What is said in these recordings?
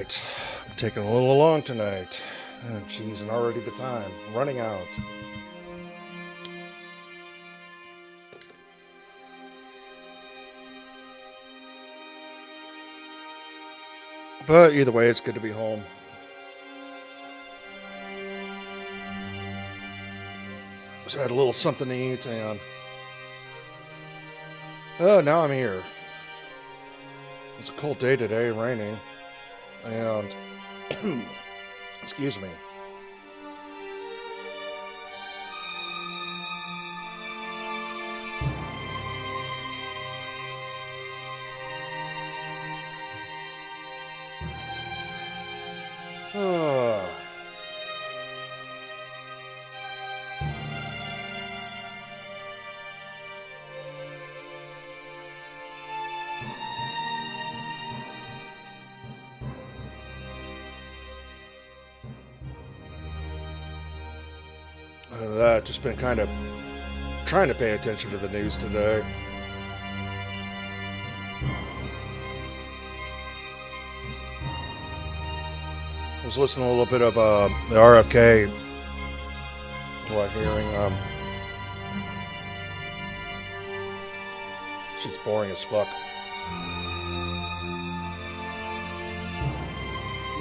right. I'm taking a little long tonight. Oh, jeez, and already the time. Running out. But either way, it's good to be home. So I had a little something to eat, and oh, now I'm here. It's a cold day today, raining, and excuse me. Ah. That just been kind of trying to pay attention to the news today. I was listening to a little bit of the RFK. What hearing? She's boring as fuck.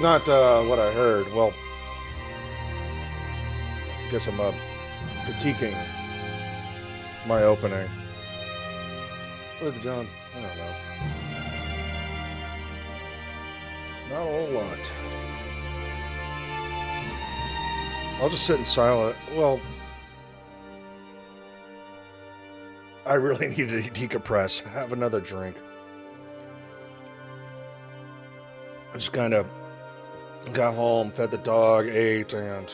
Not what I heard. Well, I guess I'm critiquing my opening. What have you done? I don't know. Not a whole lot. I'll just sit in silence. Well, I really need to decompress. Have another drink. I just kind of got home, fed the dog, ate, and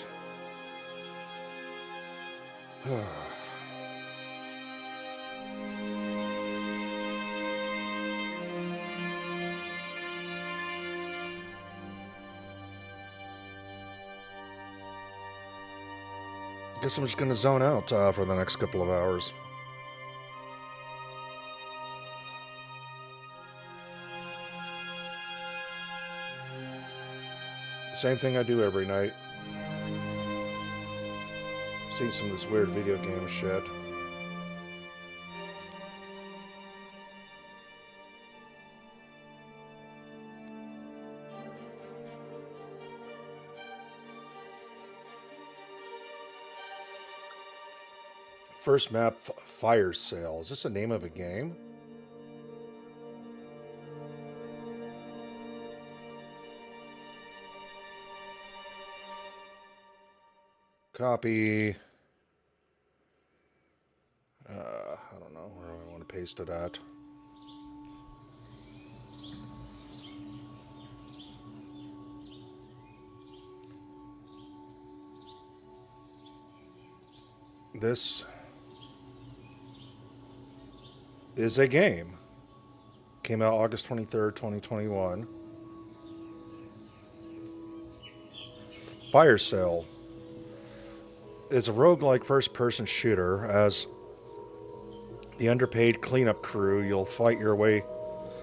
guess I'm just gonna zone out for the next couple of hours. Same thing I do every night. Seen some of this weird video game shit. First map, Fire Sale. Is this the name of a game? Copy. I don't know where I want to paste it at. This is a game. Came out August 23rd, 2021. Fire Sale is a roguelike first-person shooter. As the underpaid cleanup crew, you'll fight your way.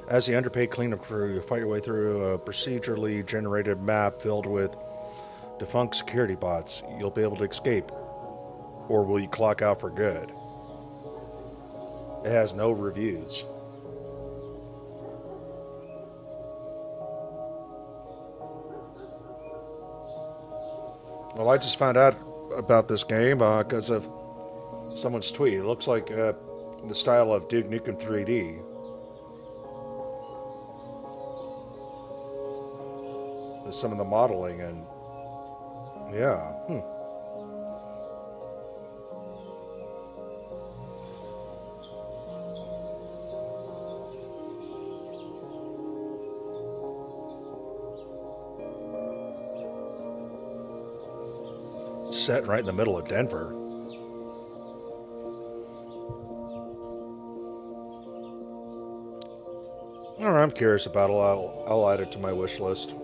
As the underpaid cleanup crew, you'll fight your way through a procedurally generated map filled with defunct security bots. You'll be able to escape, or will you clock out for good? It has no reviews. Well, I just found out about this game because of someone's tweet. It looks like the style of Duke Nukem 3D. There's some of the modeling and yeah. Set right in the middle of Denver. All right, I'm curious about it. I'll add it to my wish list.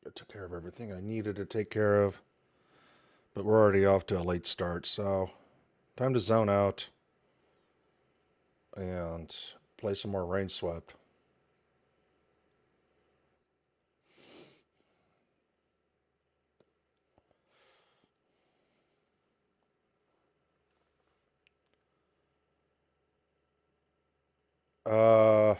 I took care of everything I needed to take care of, but we're already off to a late start, so Time to zone out and play some more Rainswept. I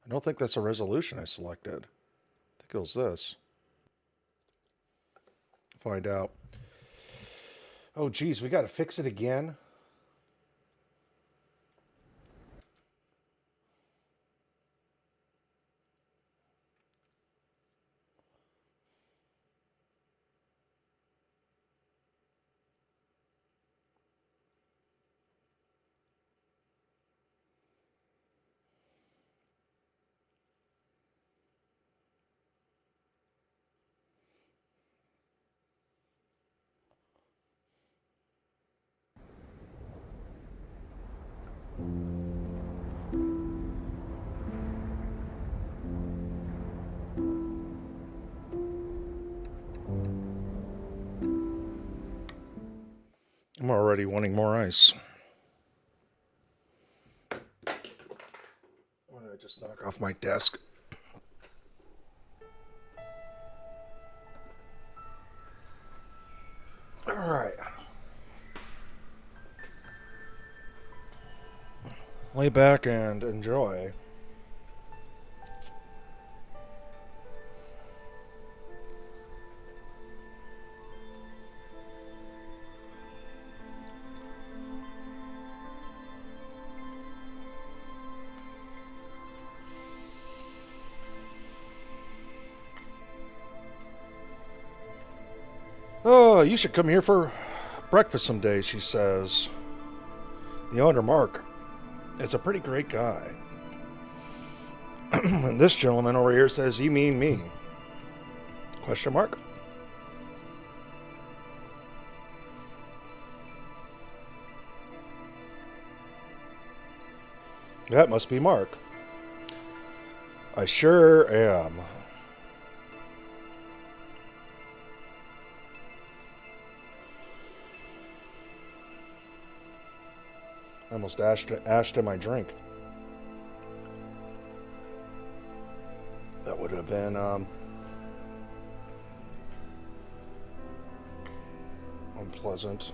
don't think that's a resolution I selected. I think it was this. Find out. Oh, geez, we got to fix it again. I'm already wanting more ice. Why did I just knock off my desk? All right. Lay back and enjoy. Oh, you should come here for breakfast someday, she says. The owner, Mark, is a pretty great guy. And this gentleman over here says, you mean me? Question mark? That must be Mark. I sure am. I almost ashed in my drink. That would have been unpleasant.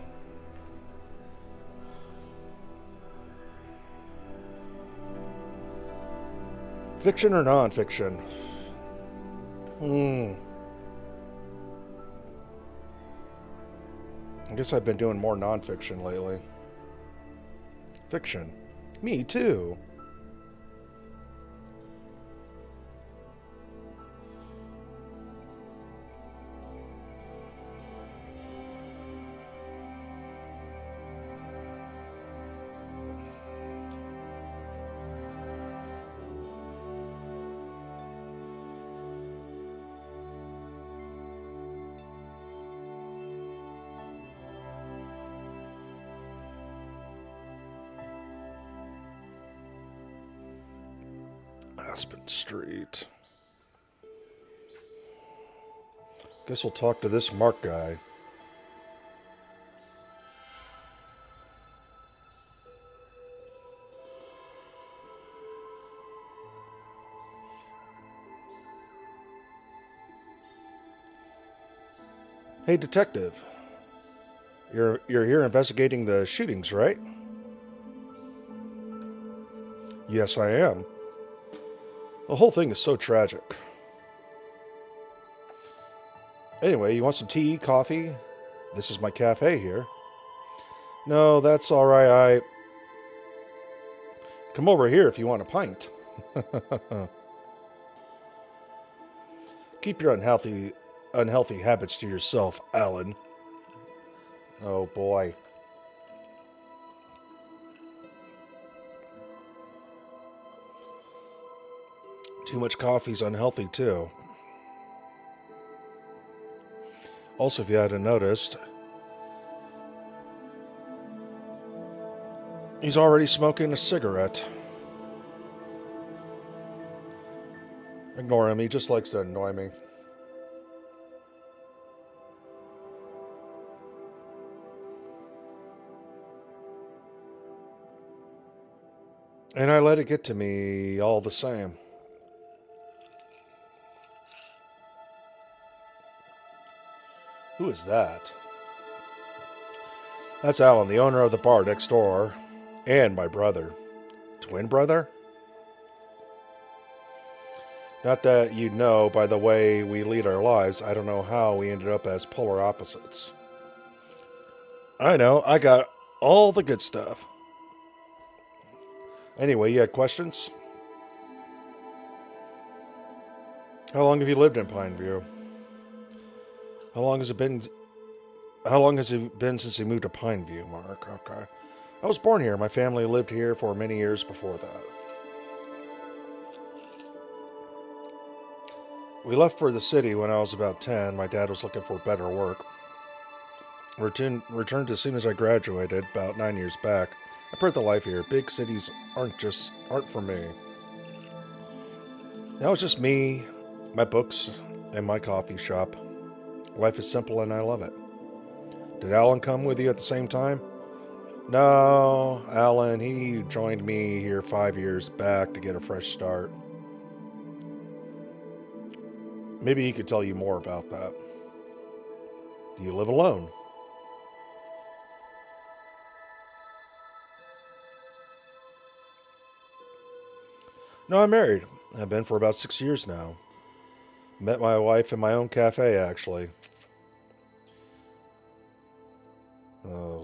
Fiction or non-fiction? I guess I've been doing more non-fiction lately. Fiction. Me too. Aspen Street. Guess we'll talk to this Mark guy. Hey, detective. You're here investigating the shootings, right? Yes, I am. The whole thing is so tragic. Anyway, you want some tea, coffee? This is my cafe here. No, that's all right. Come over here if you want a pint. Keep your unhealthy habits to yourself, Alan. Oh boy. Too much coffee's unhealthy too. Also, if you hadn't noticed, he's already smoking a cigarette. Ignore him, he just likes to annoy me. And I let it get to me all the same. Who is that? That's Alan, the owner of the bar next door, and my brother. Twin brother? Not that you'd know by the way we lead our lives. I don't know how we ended up as polar opposites. I know, I got all the good stuff. Anyway, you had questions? How long have you lived in Pineview? How long has it been? How long has it been since you moved to Pineview, Mark? Okay. I was born here. My family lived here for many years before that. We left for the city when I was about 10. My dad was looking for better work. Returned as soon as I graduated, about 9 years back. I prefer the life here. Big cities aren't for me. That was just me, my books, and my coffee shop. Life is simple and I love it. Did Alan come with you at the same time? No, Alan, he joined me here 5 years back to get a fresh start. Maybe he could tell you more about that. Do you live alone? No, I'm married. I've been for about 6 years now. Met my wife in my own cafe, actually.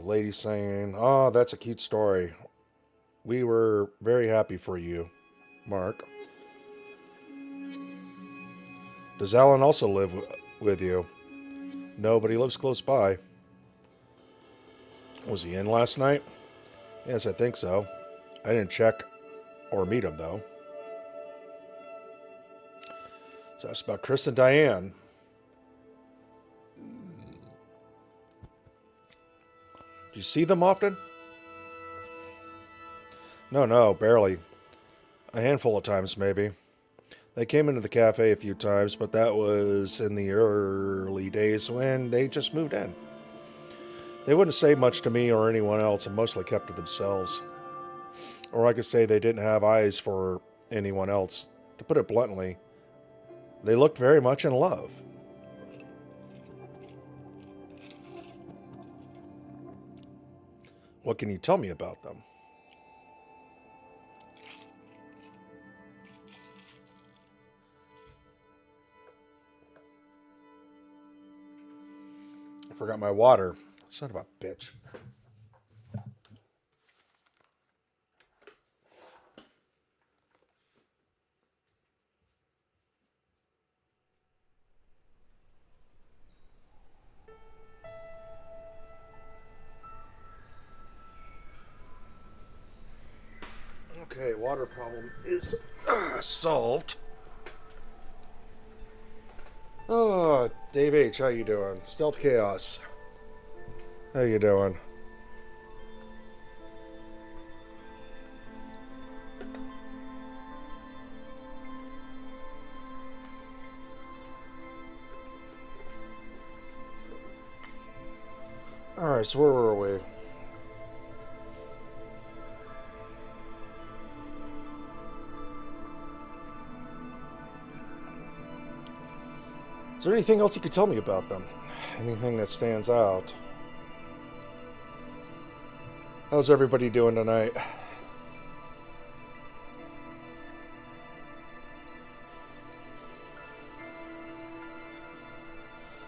Lady saying, "Oh, that's a cute story. We were very happy for you, Mark." Does Alan also live with you? No, but he lives close by. Was he in last night? Yes, I think so. I didn't check or meet him, though. So that's about Chris and Diane. Do you see them often? No, barely. A handful of times, maybe. They came into the cafe a few times, but that was in the early days when they just moved in. They wouldn't say much to me or anyone else and mostly kept to themselves. Or I could say they didn't have eyes for anyone else. To put it bluntly, they looked very much in love. What can you tell me about them? I forgot my water. Son of a bitch. Okay, water problem is solved. Oh, Dave H, how you doing? Stealth Chaos, how you doing? All right, so where were we? Is there anything else you could tell me about them? Anything that stands out? How's everybody doing tonight?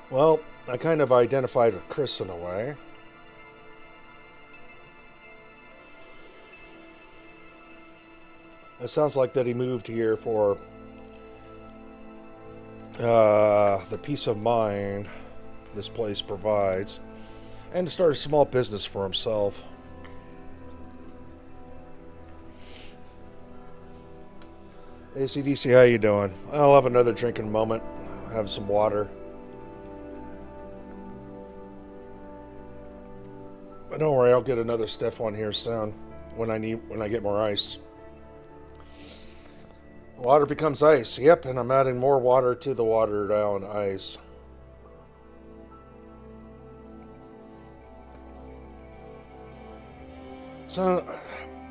Well, I kind of identified with Chris in a way. It sounds like that he moved here for the peace of mind this place provides, and to start a small business for himself. ACDC, how you doing? I'll have another drink in a moment. Have some water. But don't worry, I'll get another stiff one here soon when I get more ice. Water becomes ice. Yep, and I'm adding more water to the watered down ice. So,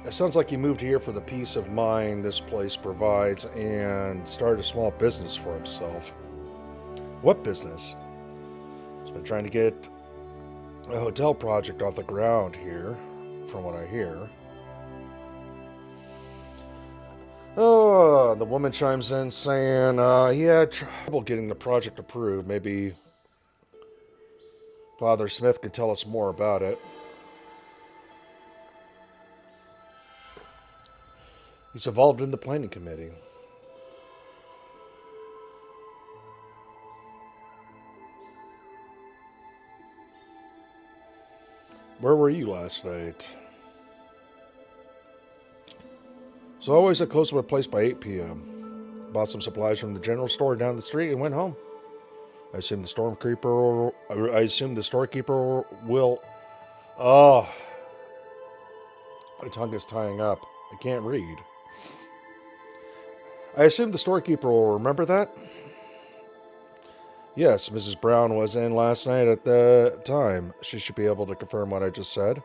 It sounds like he moved here for the peace of mind this place provides and started a small business for himself. What business? He's been trying to get a hotel project off the ground here, from what I hear. Oh, the woman chimes in saying he had trouble getting the project approved. Maybe Father Smith could tell us more about it. He's involved in the planning committee. Where were you last night? So always at close to my place by 8 p.m. Bought some supplies from the general store down the street and went home. I assume the storekeeper will. Oh, my tongue is tying up. I can't read. I assume the storekeeper will remember that. Yes, Mrs. Brown was in last night at the time. She should be able to confirm what I just said.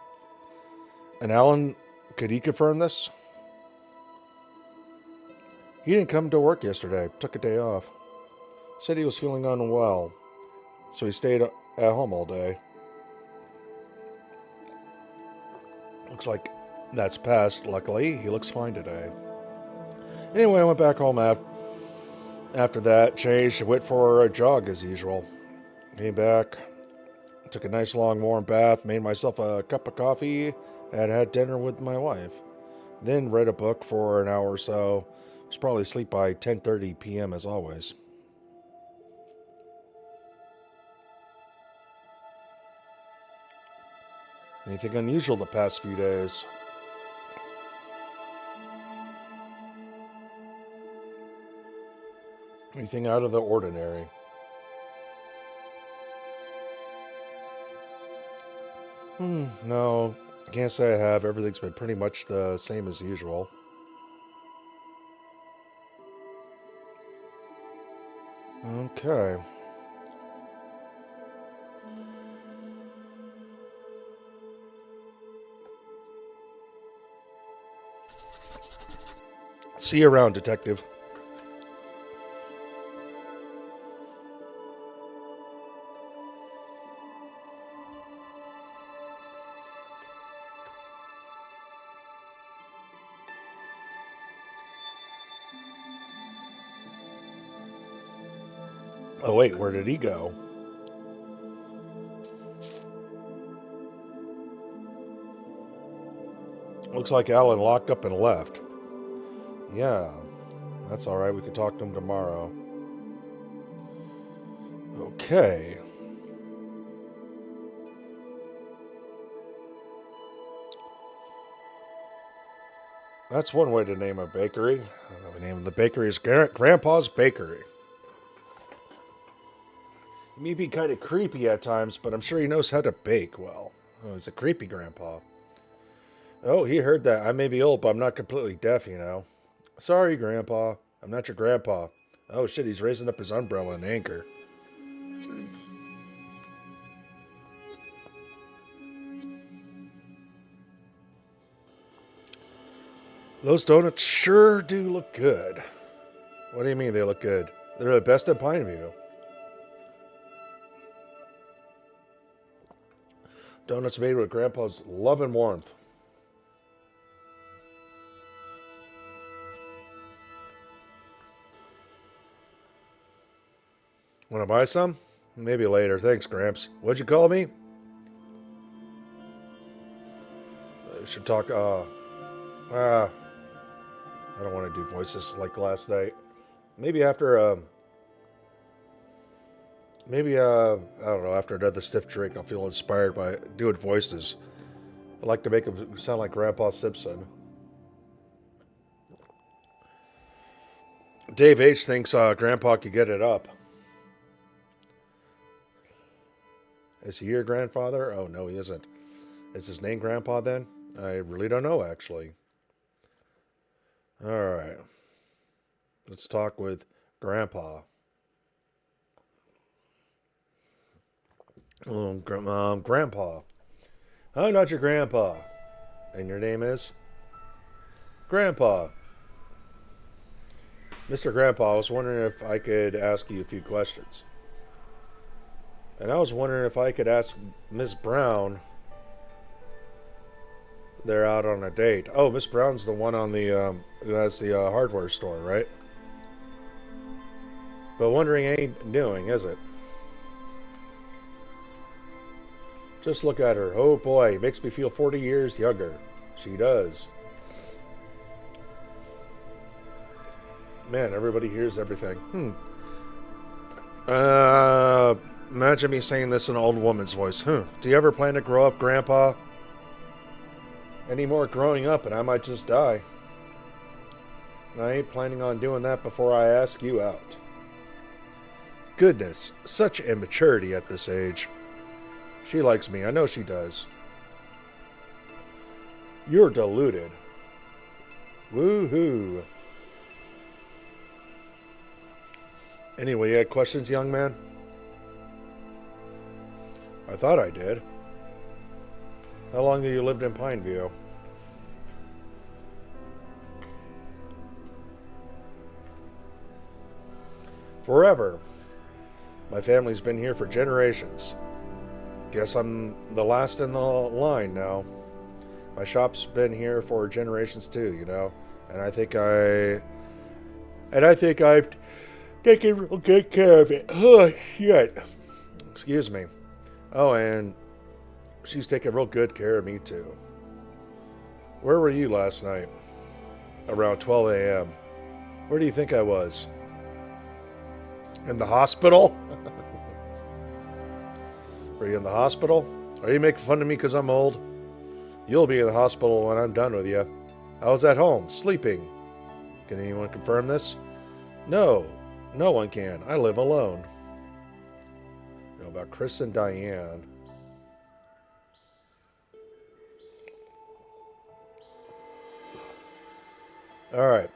And Alan, could he confirm this? He didn't come to work yesterday. Took a day off. Said he was feeling unwell. So he stayed at home all day. Looks like that's passed. Luckily, he looks fine today. Anyway, I went back home after that. Changed. Went for a jog as usual. Came back. Took a nice long warm bath. Made myself a cup of coffee. And had dinner with my wife. Then read a book for an hour or so. Was probably asleep by 10:30 p.m. as always. Anything unusual the past few days? Anything out of the ordinary? No, can't say I have. Everything's been pretty much the same as usual. Okay. See you around, detective. Oh, wait, where did he go? Looks like Alan locked up and left. Yeah, that's alright. We can talk to him tomorrow. Okay. That's one way to name a bakery. The name of the bakery is Grandpa's Bakery. He may be kind of creepy at times, but I'm sure he knows how to bake well. Oh, he's a creepy grandpa. Oh, he heard that. I may be old, but I'm not completely deaf, you know. Sorry, Grandpa. I'm not your grandpa. Oh, shit, he's raising up his umbrella in anger. Those donuts sure do look good. What do you mean they look good? They're the best in Pineview. Donuts made with Grandpa's love and warmth. Want to buy some? Maybe later. Thanks, Gramps. What'd you call me? I should talk. I don't want to do voices like last night. Maybe after. I don't know. After another stiff drink, I'll feel inspired by doing voices. I like to make them sound like Grandpa Simpson. Dave H thinks Grandpa could get it up. Is he your grandfather? Oh, no, he isn't. Is his name Grandpa then? I really don't know, actually. All right. Let's talk with Grandpa. Grandpa. I'm not your grandpa. And your name is? Grandpa. Mr. Grandpa, I was wondering if I could ask you a few questions. And I was wondering if I could ask Miss Brown. They're out on a date. Oh, Miss Brown's the one on the who has the hardware store, right? But wondering ain't doing, is it? Just look at her. Oh boy, it makes me feel 40 years younger. She does. Man, everybody hears everything. Imagine me saying this in an old woman's voice. Do you ever plan to grow up, Grandpa? Any more growing up and I might just die. And I ain't planning on doing that before I ask you out. Goodness, such immaturity at this age. She likes me, I know she does. You're deluded. Woohoo. Anyway, you had questions, young man? I thought I did. How long have you lived in Pineview? Forever. My family's been here for generations. Guess I'm the last in the line now. My shop's been here for generations too, you know. And I think I've taken real good care of it. Oh shit. Excuse me. Oh, and she's taking real good care of me too. Where were you last night? Around 12 a.m. Where do you think I was? In the hospital? Were you in the hospital? Are you making fun of me because I'm old? You'll be in the hospital when I'm done with you. I was at home, sleeping. Can anyone confirm this? No, no one can. I live alone. You know about Chris and Diane. All right.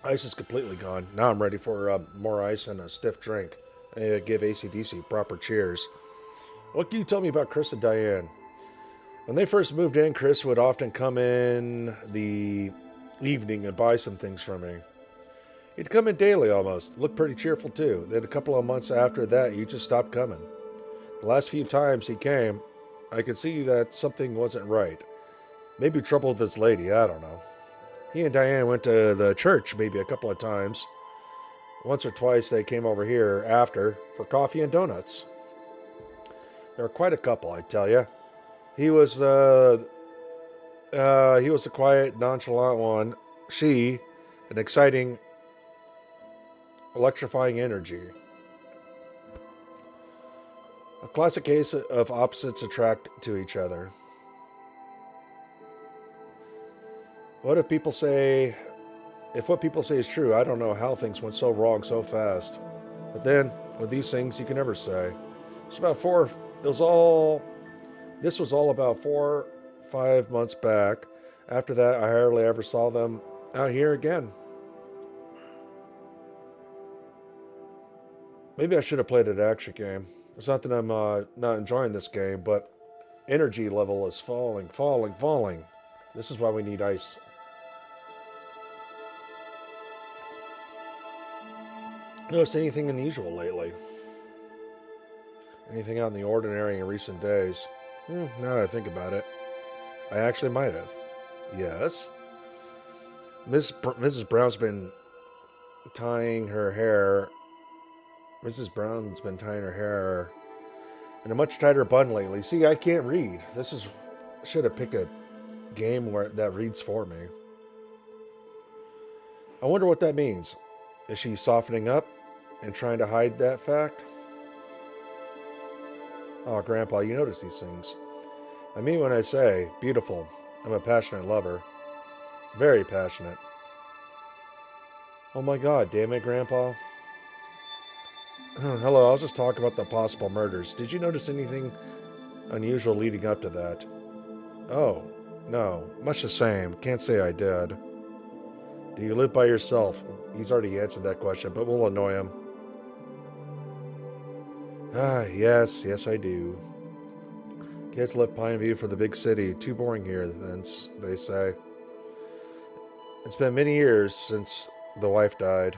Ice is completely gone. Now I'm ready for more ice and a stiff drink. Give AC/DC proper cheers. What can you tell me about Chris and Diane? When they first moved in, Chris would often come in the evening and buy some things for me. He'd come in daily almost. Looked pretty cheerful too. Then a couple of months after that, he just stopped coming. The last few times he came, I could see that something wasn't right. Maybe trouble with this lady, I don't know. He and Diane went to the church maybe a couple of times. Once or twice they came over here after for coffee and donuts. They were quite a couple, I tell you. He was a quiet, nonchalant one. She, an exciting, electrifying energy. A classic case of opposites attract to each other. If what people say is true, I don't know how things went so wrong so fast. But then, with these things, you can never say. This was all about 4-5 months back. After that, I hardly ever saw them out here again. Maybe I should have played an action game. It's not that I'm not enjoying this game, but energy level is falling. This is why we need ice. Noticed anything unusual lately? Anything out in the ordinary in recent days? Now that I think about it, I actually might have. Yes. Mrs. Brown's been tying her hair. Mrs. Brown's been tying her hair in a much tighter bun lately. See, I can't read. Should have picked a game that reads for me. I wonder what that means. Is she softening up and trying to hide that fact? Oh, Grandpa, you notice these things. I mean when I say beautiful. I'm a passionate lover. Very passionate. Oh my God, damn it, Grandpa. Hello, I was just talking about the possible murders. Did you notice anything unusual leading up to that? Oh, no. Much the same. Can't say I did. Do you live by yourself? He's already answered that question, but we'll annoy him. Yes, I do. Kids left Pineview for the big city. Too boring here, then they say. It's been many years since the wife died.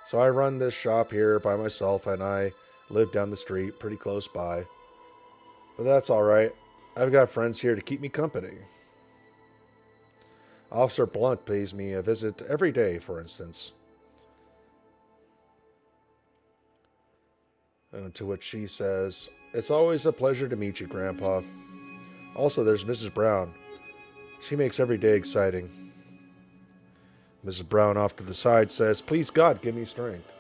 So I run this shop here by myself and I live down the street pretty close by. But that's alright. I've got friends here to keep me company. Officer Blunt pays me a visit every day, for instance. And to which she says, "It's always a pleasure to meet you, Grandpa." Also, there's Mrs. Brown. She makes every day exciting. Mrs. Brown off to the side says, "Please God, give me strength."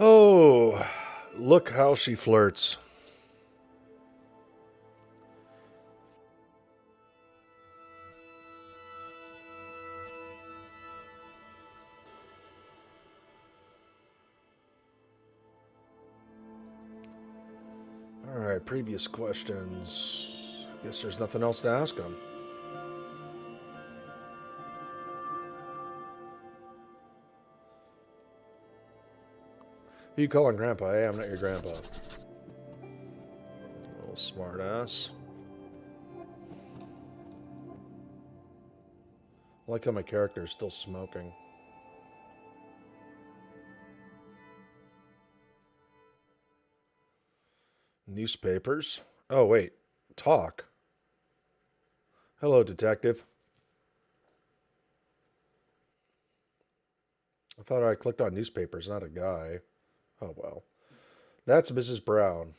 Oh, look how she flirts. Alright, previous questions. Guess there's nothing else to ask them. Who you calling Grandpa? Hey, I'm not your grandpa. Little smart ass. I like how my character is still smoking. Newspapers. Oh, wait. Talk. Hello, detective. I thought I clicked on newspapers, not a guy. Oh, well. That's Mrs. Brown.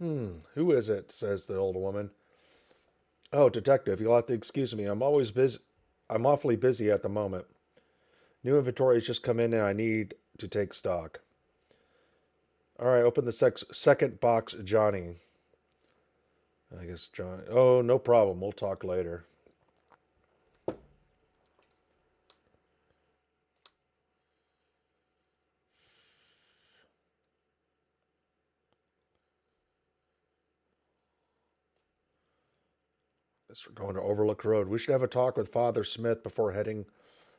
Who is it? Says the old woman. Oh, detective, you'll have to excuse me. I'm always busy. I'm awfully busy at the moment. New inventory has just come in and I need to take stock. All right, open the second box, Johnny. I guess John. Oh, no problem. We'll talk later. Guess we're going to Overlook Road. We should have a talk with Father Smith before heading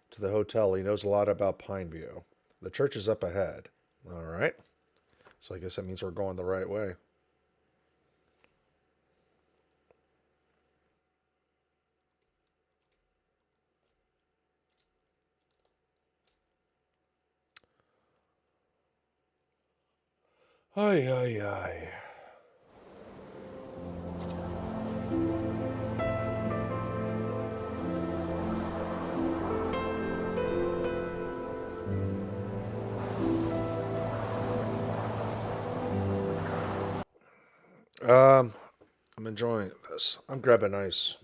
to the hotel. He knows a lot about Pineview. The church is up ahead. All right. So I guess that means we're going the right way. Ay, ay, ay. Um, I'm enjoying this. I'm grabbing ice.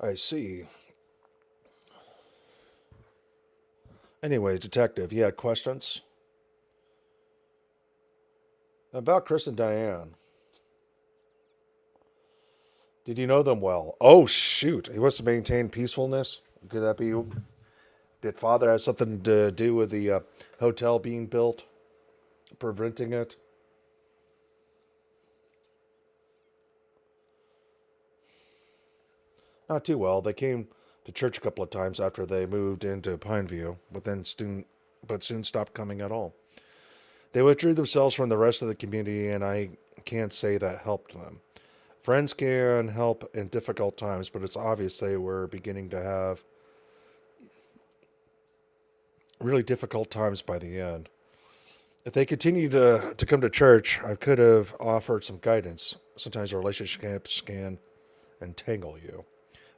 I see. Anyway, detective, you had questions about Chris and Diane. Did you know them well? Oh shoot! He wants to maintain peacefulness. Could that be? Did father have something to do with the hotel being built, preventing it? Not too well. They came to church a couple of times after they moved into Pineview, but soon stopped coming at all. They withdrew themselves from the rest of the community, and I can't say that helped them. Friends can help in difficult times, but it's obvious they were beginning to have really difficult times by the end. If they continued to come to church, I could have offered some guidance. Sometimes relationships can entangle you.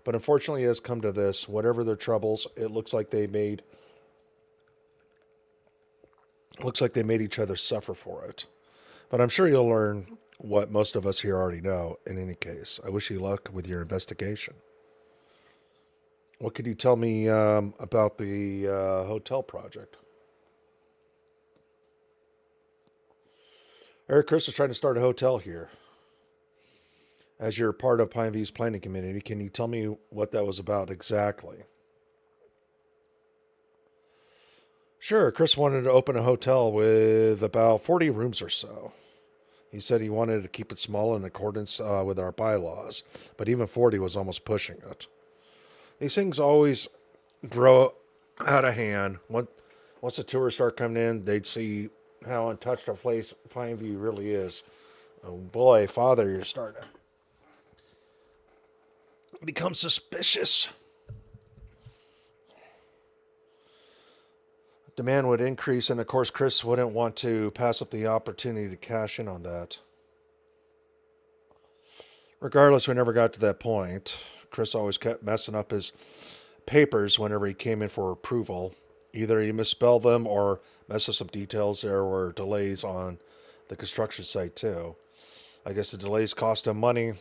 But unfortunately, it has come to this. Whatever their troubles, it looks like they made each other suffer for it. But I'm sure you'll learn what most of us here already know. In any case, I wish you luck with your investigation. What could you tell me about the hotel project? Eric Chris is trying to start a hotel here. As you're part of Pineview's planning community, can you tell me what that was about exactly? Sure, Chris wanted to open a hotel with about 40 rooms or so. He said he wanted to keep it small in accordance with our bylaws, but even 40 was almost pushing it. These things always grow out of hand. Once the tourists start coming in, they'd see how untouched a place Pineview really is. Oh boy, Father, you're starting to become suspicious. Demand would increase, and of course, Chris wouldn't want to pass up the opportunity to cash in on that. Regardless, we never got to that point. Chris always kept messing up his papers whenever he came in for approval. Either he misspelled them or messed up some details. There were delays on the construction site, too. I guess the delays cost him money.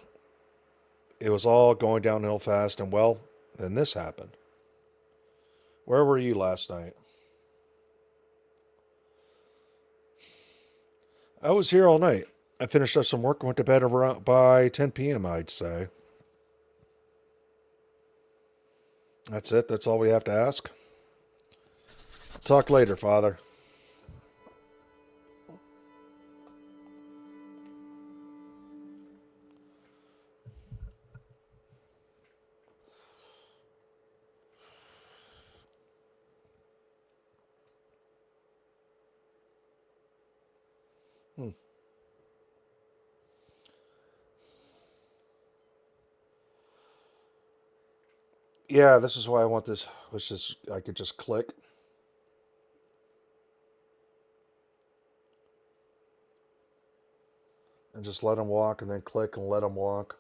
It was all going downhill fast, and well, then this happened. Where were you last night? I was here all night. I finished up some work and went to bed around by 10 p.m., I'd say. That's it. That's all we have to ask. Talk later, Father. Hmm. Yeah, this is why I want this. I could just click and just let them walk, and then click and let them walk.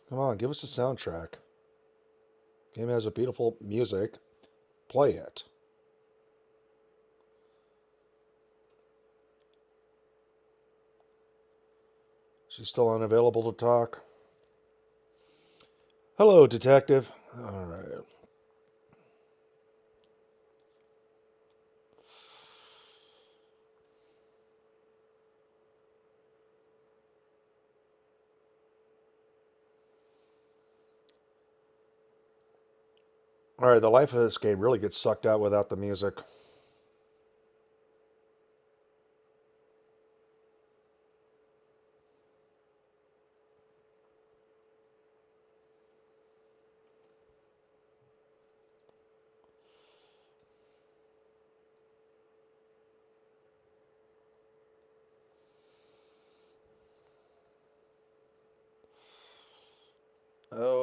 Come on, give us a soundtrack. Game has a beautiful music. Play it. She's still unavailable to talk. Hello, detective. All right. All right, the life of this game really gets sucked out without the music.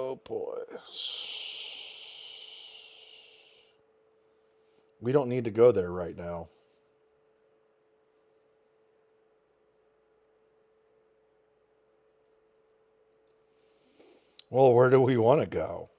Oh boy. We don't need to go there right now. Well, where do we want to go?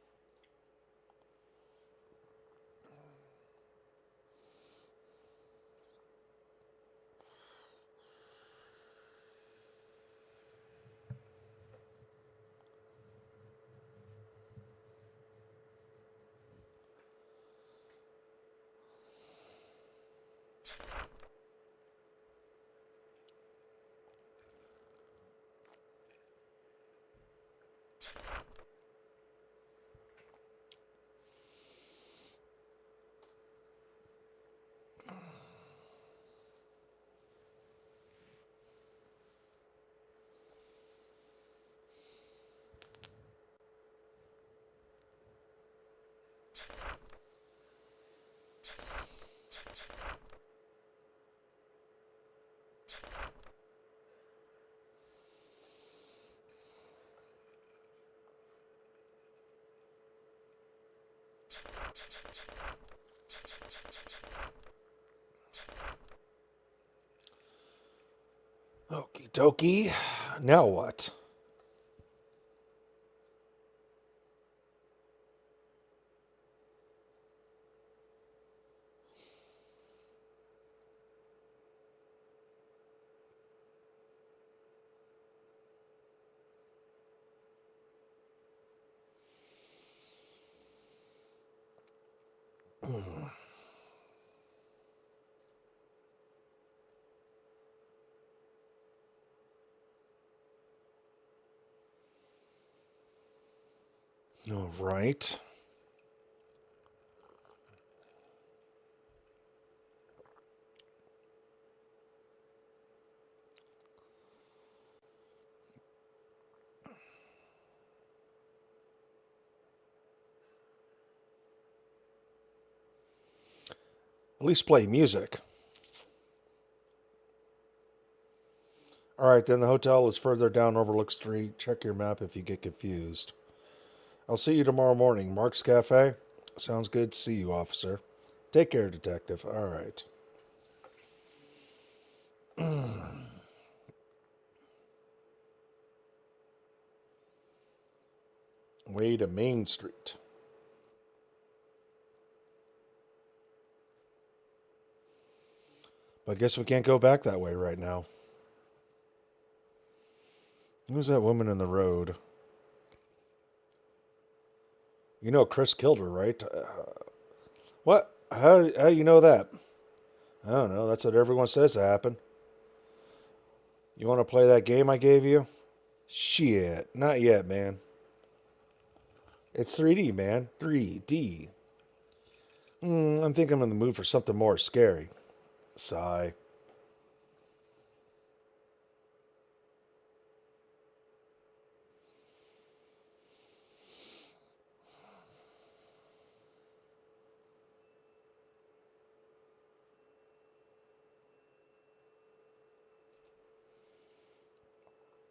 Okie dokie. Now what? All right. At least play music. All right, then the hotel is further down Overlook Street. Check your map if you get confused. I'll see you tomorrow morning. Mark's Cafe? Sounds good to see you, officer. Take care, detective. All right. Way to Main Street. But I guess we can't go back that way right now. Who's that woman in the road? You know Chris killed her, right? What? How you know that? I don't know. That's what everyone says to happen. You want to play that game I gave you? Shit. Not yet, man. It's 3D, man. 3D. I'm thinking I'm in the mood for something more scary. Sigh.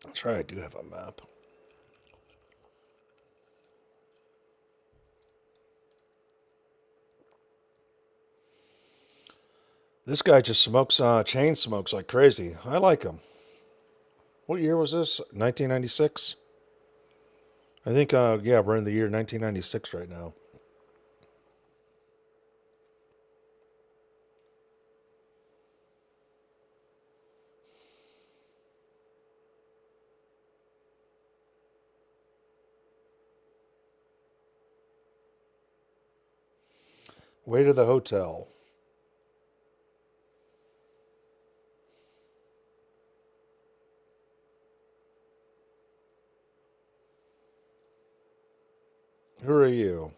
That's right, I do have a map. This guy just smokes, chain smokes like crazy. I like him. What year was this? 1996? I think, yeah, we're in the year 1996 right now. Way to the hotel. Who are you?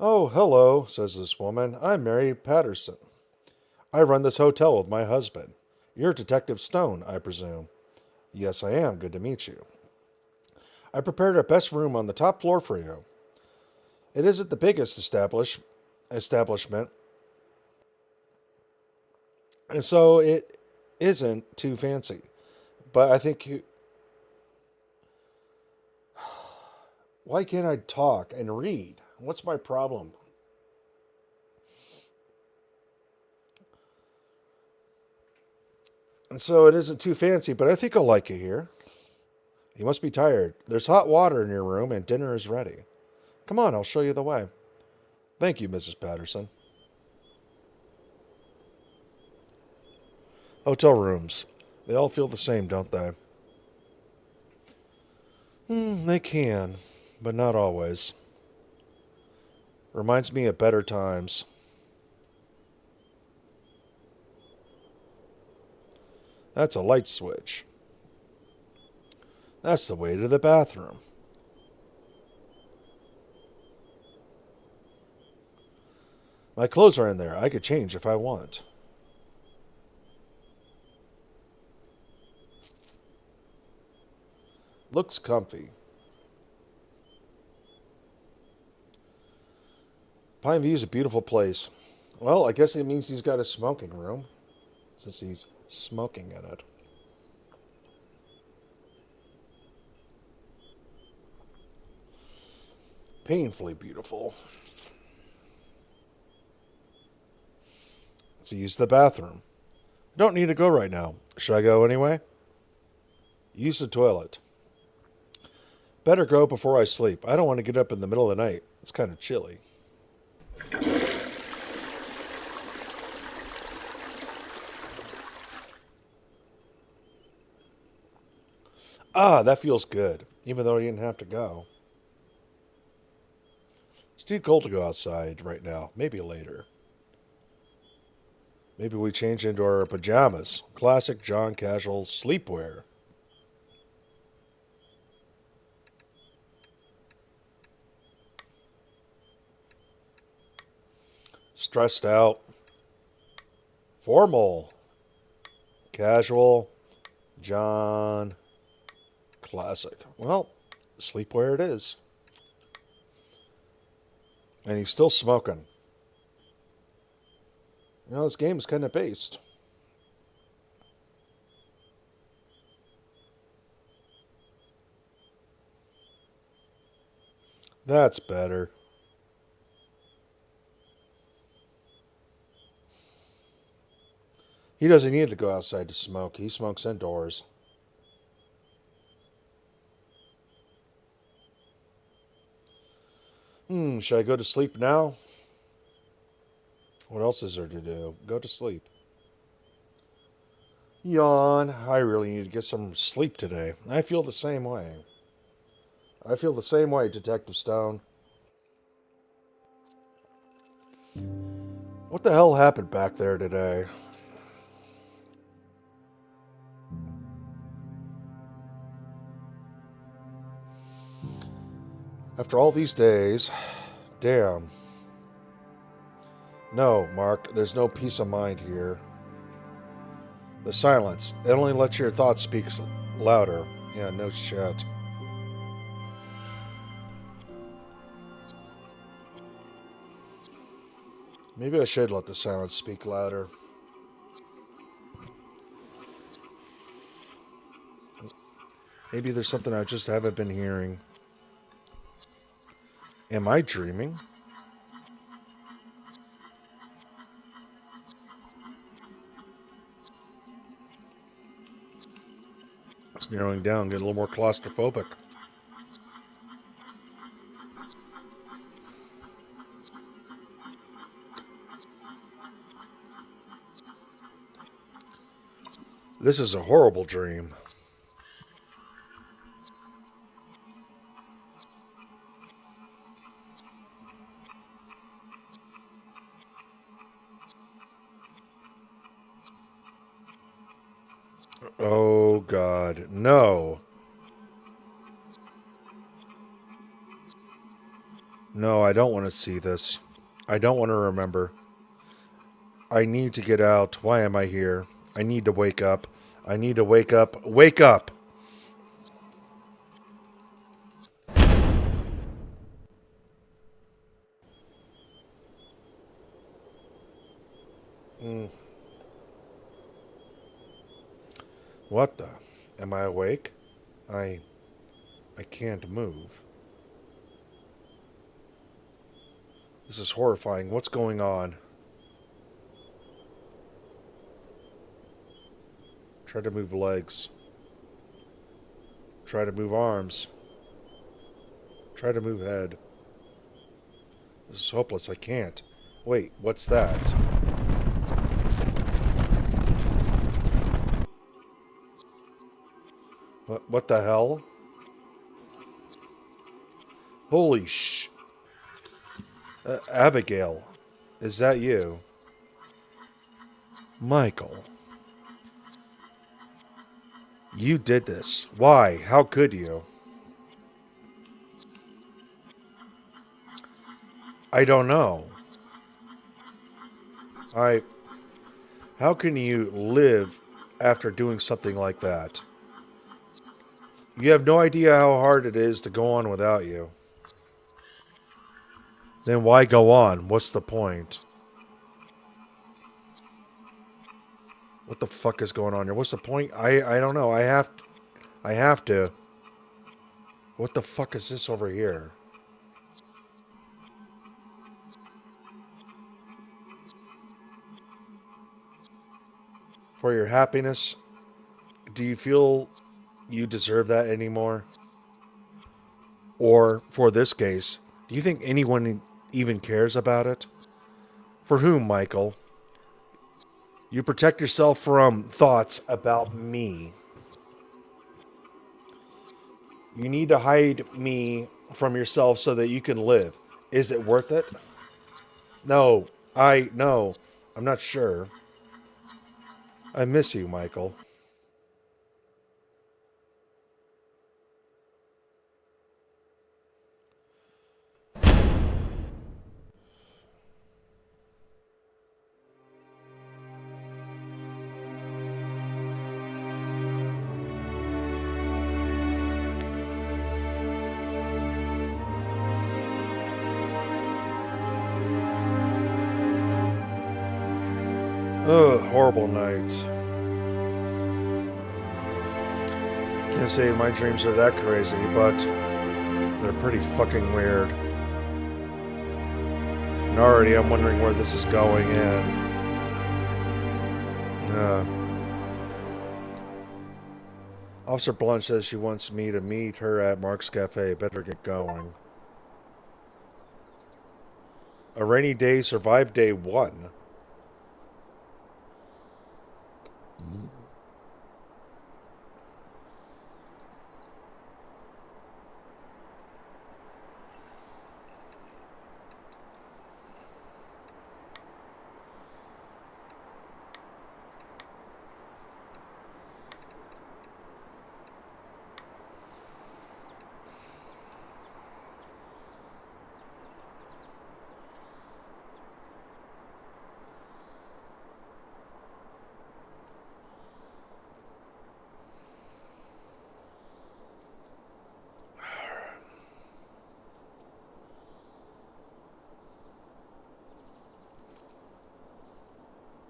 Oh, hello, says this woman. I'm Mary Patterson. I run this hotel with my husband. You're Detective Stone, I presume. Yes, I am. Good to meet you. I prepared our best room on the top floor for you. It isn't the biggest establishment, and so it isn't too fancy. But I think you. Why can't I talk and read? What's my problem? And so it isn't too fancy, but I think I'll like it here. You must be tired. There's hot water in your room and dinner is ready. Come on, I'll show you the way. Thank you, Mrs. Patterson. Hotel rooms. They all feel the same, don't they? They can, but not always. Reminds me of better times. That's a light switch. That's the way to the bathroom. My clothes are in there. I could change if I want. Looks comfy. Pine View's a beautiful place. Well, I guess it means he's got a smoking room, since he's smoking in it. Painfully beautiful. Let's use the bathroom. Don't need to go right now. Should I go anyway? Use the toilet. Better go before I sleep. I don't want to get up in the middle of the night. It's kind of chilly. Ah, that feels good, even though I didn't have to go. It's too cold to go outside right now. Maybe later. Maybe we change into our pajamas. Classic John casual sleepwear. Stressed out. Formal. Casual. John. Classic. Well, sleepwear it is. And he's still smoking. You know, this game is kind of based. That's better. He doesn't need to go outside to smoke. He smokes indoors. Should I go to sleep now? What else is there to do? Go to sleep. Yawn. I really need to get some sleep today. I feel the same way. I feel the same way, Detective Stone. What the hell happened back there today? After all these days, damn. No, Mark, there's no peace of mind here. The silence, it only lets your thoughts speak louder. Yeah, no shit. Maybe I should let the silence speak louder. Maybe there's something I just haven't been hearing. Am I dreaming? It's narrowing down, getting a little more claustrophobic. This is a horrible dream. Oh, God. No. No, I don't want to see this. I don't want to remember. I need to get out. Why am I here? I need to wake up. I need to wake up. Wake up! What the Am I awake? I can't move. This is horrifying. What's going on? Try to move legs. Try to move arms. Try to move head. This is hopeless. I can't. Wait, what's that? What the hell? Holy sh... Abigail, is that you? Michael. You did this. Why? How could you? I don't know. How can you live after doing something like that? You have no idea how hard it is to go on without you. Then why go on? What's the point? What the fuck is going on here? What's the point? I don't know. I have to. What the fuck is this over here? For your happiness, do you feel you deserve that anymore? Or, for this case, do you think anyone even cares about it? For whom, Michael? You protect yourself from thoughts about me. You need to hide me from yourself so that you can live. Is it worth it? No, I'm not sure. I miss you, Michael. Ugh, horrible night. Can't say my dreams are that crazy, but they're pretty fucking weird. And already I'm wondering where this is going in. Officer Blunt says she wants me to meet her at Mark's Cafe. Better get going. A rainy day survived day 1.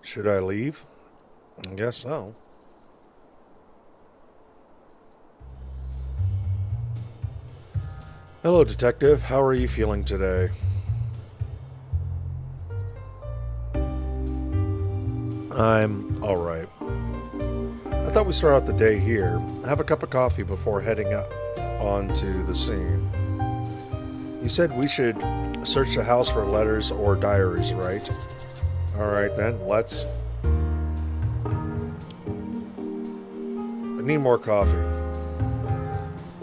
Should I leave? I guess so. Hello, Detective. How are you feeling today? I'm alright. I thought we'd start out the day here. Have a cup of coffee before heading up onto the scene. You said we should search the house for letters or diaries, right? Alright then, let's... I need more coffee.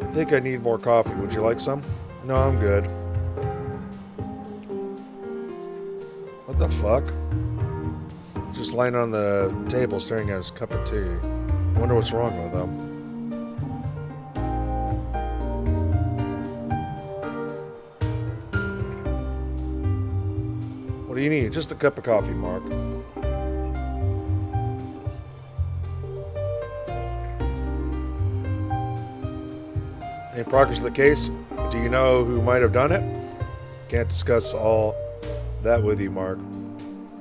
I think I need more coffee. Would you like some? No, I'm good. What the fuck? Just lying on the table staring at his cup of tea. I wonder what's wrong with him. What do you need? Just a cup of coffee, Mark. Any progress of the case? Do you know who might have done it? Can't discuss all that with you, Mark.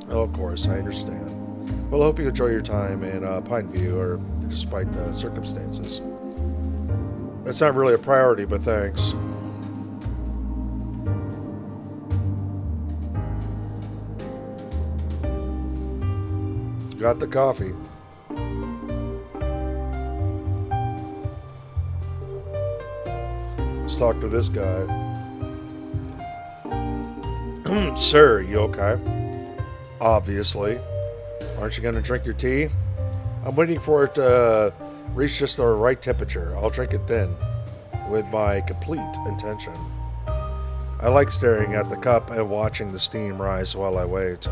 Oh, of course, I understand. Well, I hope you enjoy your time in Pineview, or despite the circumstances. That's not really a priority, but thanks. Got the coffee. Let's talk to this guy. Sir, you okay? Obviously. Aren't you going to drink your tea? I'm waiting for it to reach just the right temperature. I'll drink it then, with my complete intention. I like staring at the cup and watching the steam rise while I wait.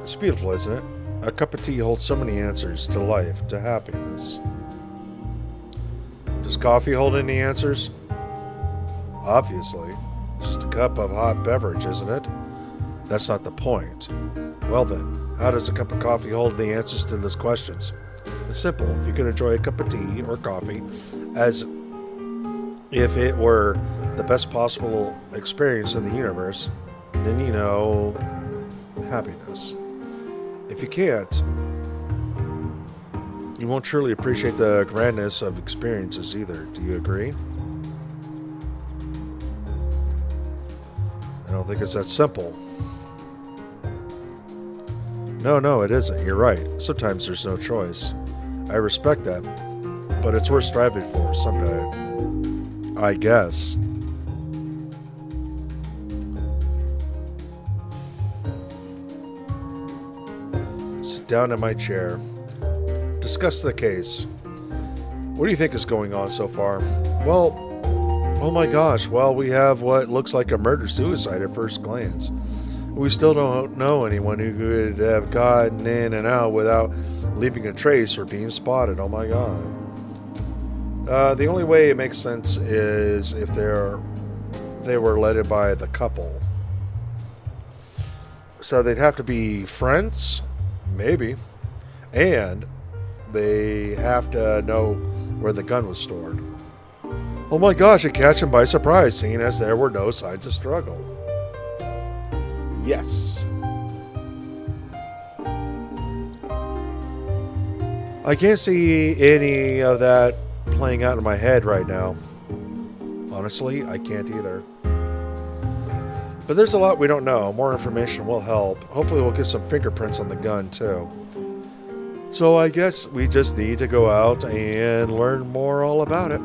It's beautiful, isn't it? A cup of tea holds so many answers to life, to happiness. Does coffee hold any answers? Obviously. It's just a cup of hot beverage, isn't it? That's not the point. Well then, how does a cup of coffee hold the answers to these questions? It's simple. If you can enjoy a cup of tea or coffee as if it were the best possible experience in the universe, then you know happiness. If you can't, you won't truly appreciate the grandness of experiences either. Do you agree? I don't think it's that simple. No, it isn't. You're right. Sometimes there's no choice. I respect that, but it's worth striving for someday. I guess. Sit down in my chair. Discuss the case. What do you think is going on so far? Well, oh my gosh, well, we have what looks like a murder-suicide at first glance. We still don't know anyone who could have gotten in and out without leaving a trace or being spotted. Oh my god. The only way it makes sense is if they were led by the couple. So they'd have to be friends? Maybe. And they have to know where the gun was stored. Oh my gosh, it catch them by surprise, seeing as there were no signs of struggle. Yes. I can't see any of that playing out in my head right now. Honestly, I can't either. But there's a lot we don't know. More information will help. Hopefully we'll get some fingerprints on the gun too. So I guess we just need to go out and learn more all about it.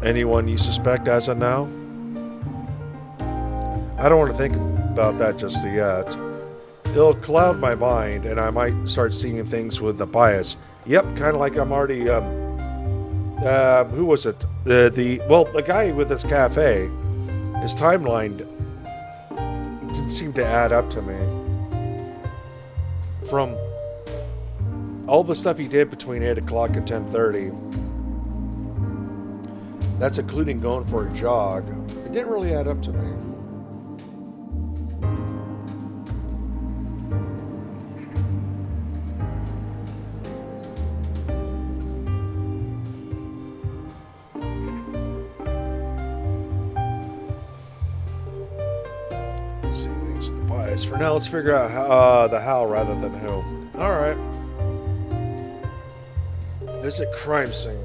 Anyone you suspect as of now? I don't want to think about that just yet. It'll cloud my mind and I might start seeing things with a bias. Yep, kind of like I'm already, who was it? The guy with this cafe, his timeline didn't seem to add up to me. From all the stuff he did between 8 o'clock and 10:30, that's including going for a jog, it didn't really add up to me. See things with the bias. For now, let's figure out the how rather than who. Alright. Visit crime scene.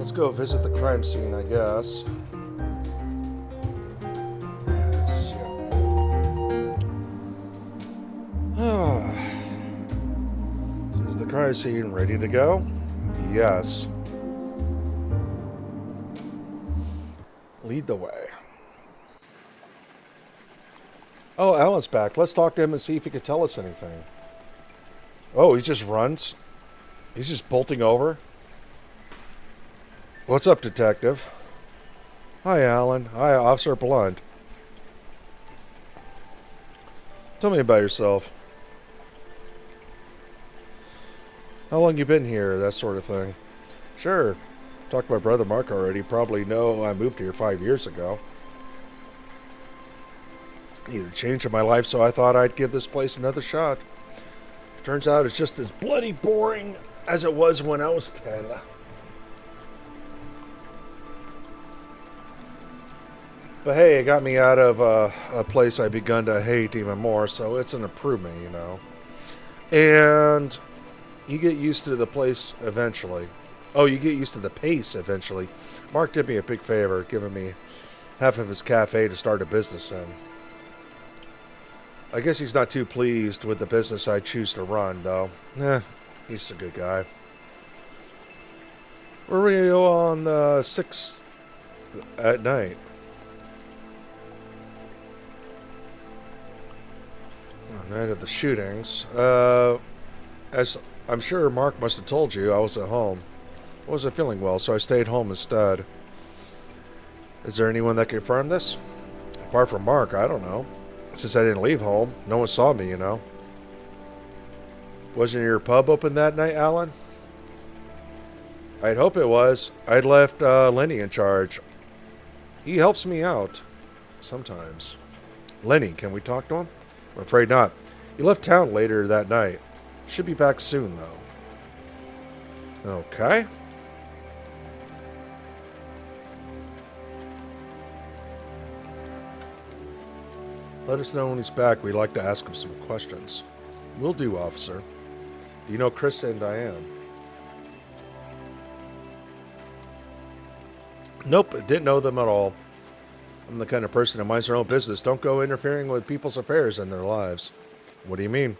Let's go visit the crime scene, I guess. Is the crime scene ready to go? Yes. Lead the way. Oh, Alan's back. Let's talk to him and see if he could tell us anything. Oh, he just runs? He's just bolting over? What's up, detective? Hi, Alan. Hi, Officer Blunt. Tell me about yourself. How long you been here, that sort of thing. Sure. Talked to my brother Mark already. Probably know I moved here 5 years ago. Needed a change in my life, so I thought I'd give this place another shot. Turns out it's just as bloody boring as it was when I was 10. But hey, it got me out of a place I begun to hate even more, so it's an improvement, you know. And you get used to the place eventually. Oh, you get used to the pace eventually. Mark did me a big favor, giving me half of his cafe to start a business in. I guess he's not too pleased with the business I choose to run, though. He's a good guy. Where were you on the 6th at night? Night of the shootings. As I'm sure Mark must have told you, I was at home. I wasn't feeling well, so I stayed home instead. Is there anyone that can confirm this? Apart from Mark, I don't know. Since I didn't leave home, no one saw me, you know. Wasn't your pub open that night, Alan? I'd hope it was. I'd left Lenny in charge. He helps me out. Sometimes. Lenny, can we talk to him? I'm afraid not. He left town later that night. Should be back soon, though. Okay. Let us know when he's back. We'd like to ask him some questions. Will do, officer. Do you know Chris and Diane? Nope, didn't know them at all. I'm the kind of person who minds their own business. Don't go interfering with people's affairs and their lives. What do you mean?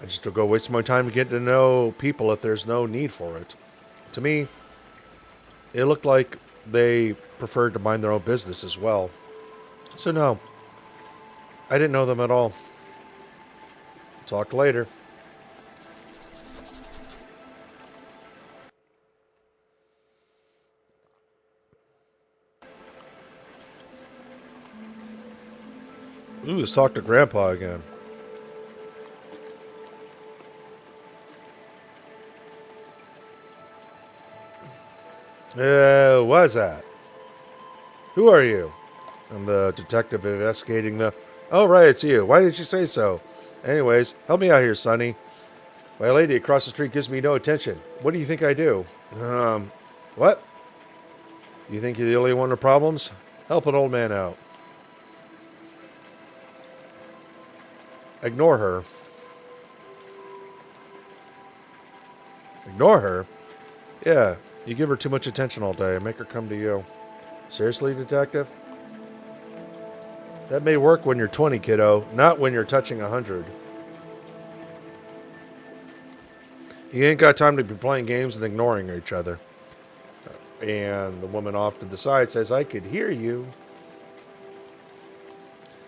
I just don't go waste my time to get to know people if there's no need for it. To me, it looked like they preferred to mind their own business as well. So no, I didn't know them at all. Talk later. Ooh, let's talk to Grandpa again. What's that? Who are you? I'm the detective investigating the... Oh, right, it's you. Why didn't you say so? Anyways, help me out here, Sonny. My lady across the street gives me no attention. What do you think I do? What? You think you're the only one with problems? Help an old man out. Ignore her. Ignore her? Yeah, you give her too much attention all day and make her come to you. Seriously, detective? That may work when you're 20, kiddo, not when you're touching 100. You ain't got time to be playing games and ignoring each other. And the woman off to the side says, I could hear you.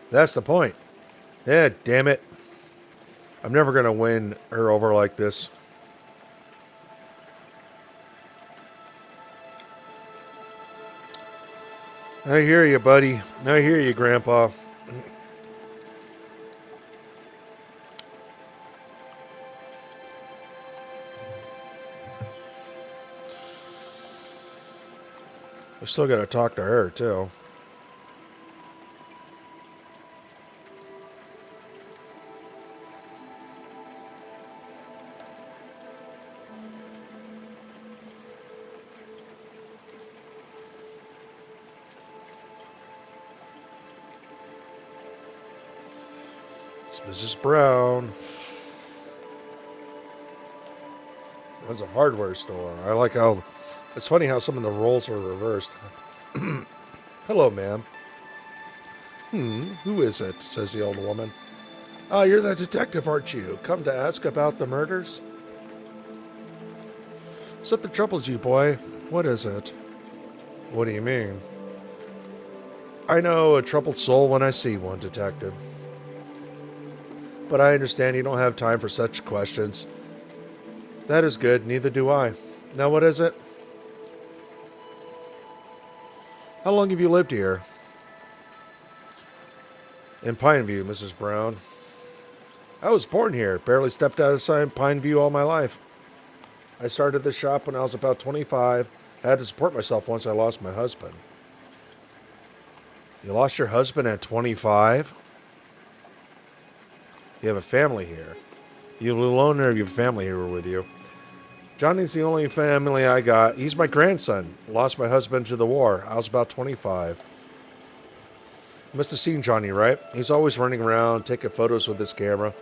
That's the point. Yeah, damn it. I'm never going to win her over like this. I hear you, buddy. I hear you, Grandpa. I still got to talk to her, too. It's Mrs. Brown. That's a hardware store. I like how It's funny how some of the roles are reversed. Hello, ma'am. Who is it? Says the old woman. Ah, you're the detective, aren't you? Come to ask about the murders? Something troubles you, boy. What is it? What do you mean? I know a troubled soul when I see one, detective. But I understand you don't have time for such questions. That is good, neither do I. Now what is it? How long have you lived here? In Pineview, Mrs. Brown. I was born here, barely stepped outside Pineview all my life. I started this shop when I was about 25. I had to support myself once I lost my husband. You lost your husband at 25? You have a family here. You live alone or you have a family here with you? Johnny's the only family I got. He's my grandson. Lost my husband to the war. I was about 25. You must have seen Johnny, right? He's always running around, taking photos with his camera.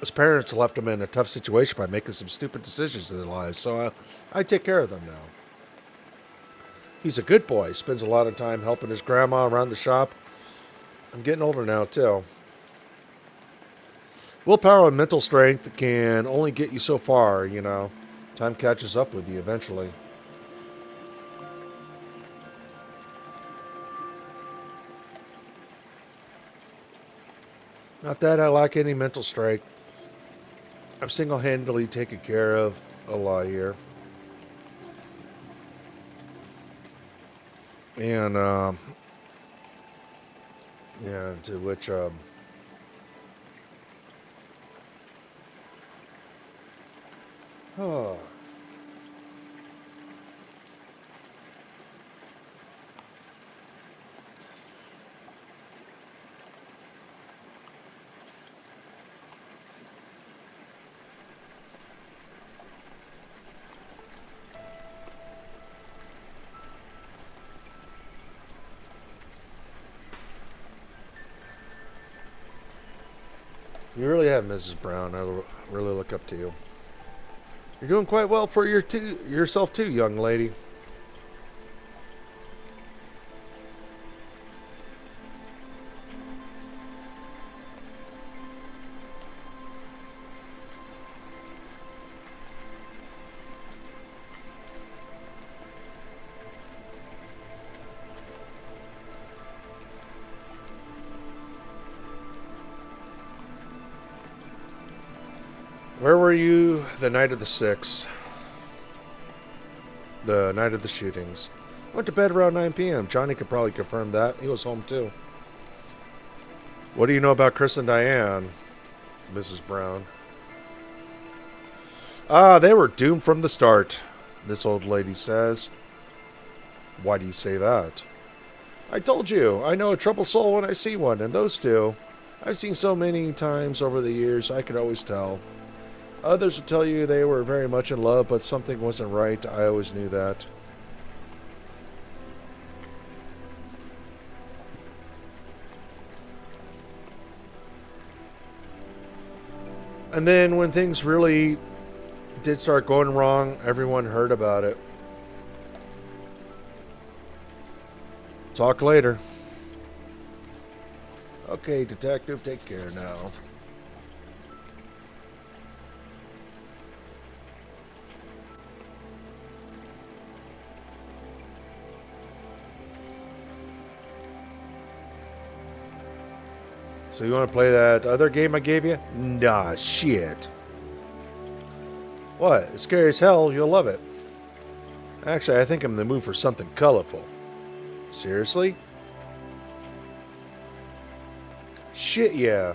His parents left him in a tough situation by making some stupid decisions in their lives, so I take care of them now. He's a good boy. Spends a lot of time helping his grandma around the shop. I'm getting older now, too. Willpower and mental strength can only get you so far, you know. Time catches up with you eventually. Not that I lack any mental strength. I've single-handedly taken care of a lot here. And, yeah, to which, oh. You really have, Mrs. Brown. I really look up to you. You're doing quite well for yourself too, young lady. Where were you the night of the 6th? The night of the shootings. Went to bed around 9 p.m. Johnny could probably confirm that. He was home too. What do you know about Chris and Diane, Mrs. Brown? Ah, they were doomed from the start, this old lady says. Why do you say that? I told you, I know a troubled soul when I see one, and those two, I've seen so many times over the years, I could always tell. Others will tell you they were very much in love, but something wasn't right. I always knew that. And then when things really did start going wrong, everyone heard about it. Talk later. Okay, detective, take care now. So you want to play that other game I gave you? Nah, shit. What? It's scary as hell. You'll love it. Actually, I think I'm in the mood for something colorful. Seriously? Shit, yeah.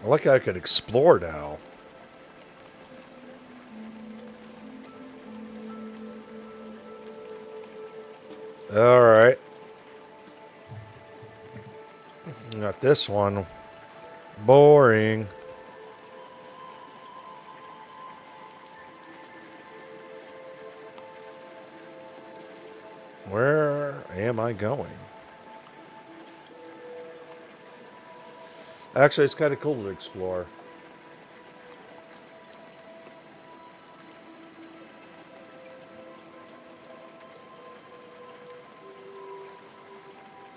I like how I could explore now. Alright. Not this one. Boring. Where am I going? Actually, it's kind of cool to explore.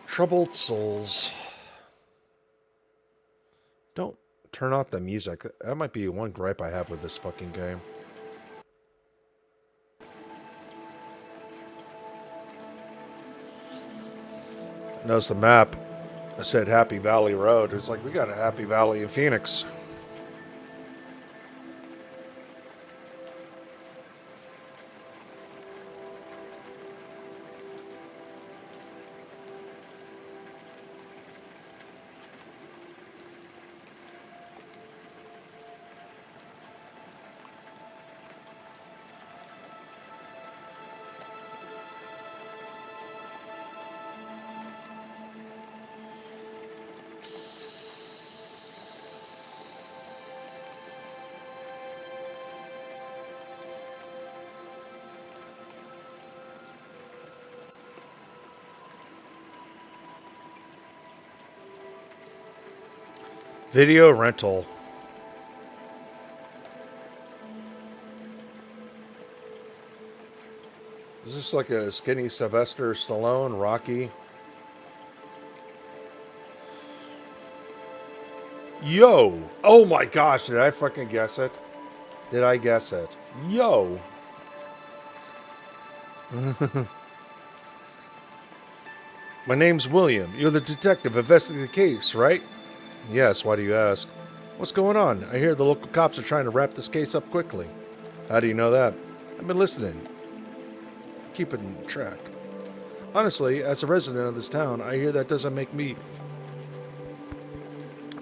Troubled souls. Don't turn off the music. That might be one gripe I have with this fucking game. Notice the map. I said Happy Valley Road. It's like we got a Happy Valley in Phoenix. Video rental. Is this like a skinny Sylvester Stallone, Rocky? Yo! Oh my gosh, did I fucking guess it? Did I guess it? Yo! My name's William. You're the detective investigating the case, right? Yes, why do you ask? What's going on? I hear the local cops are trying to wrap this case up quickly. How do you know that? I've been listening. Keeping track. Honestly, as a resident of this town, I hear that doesn't make me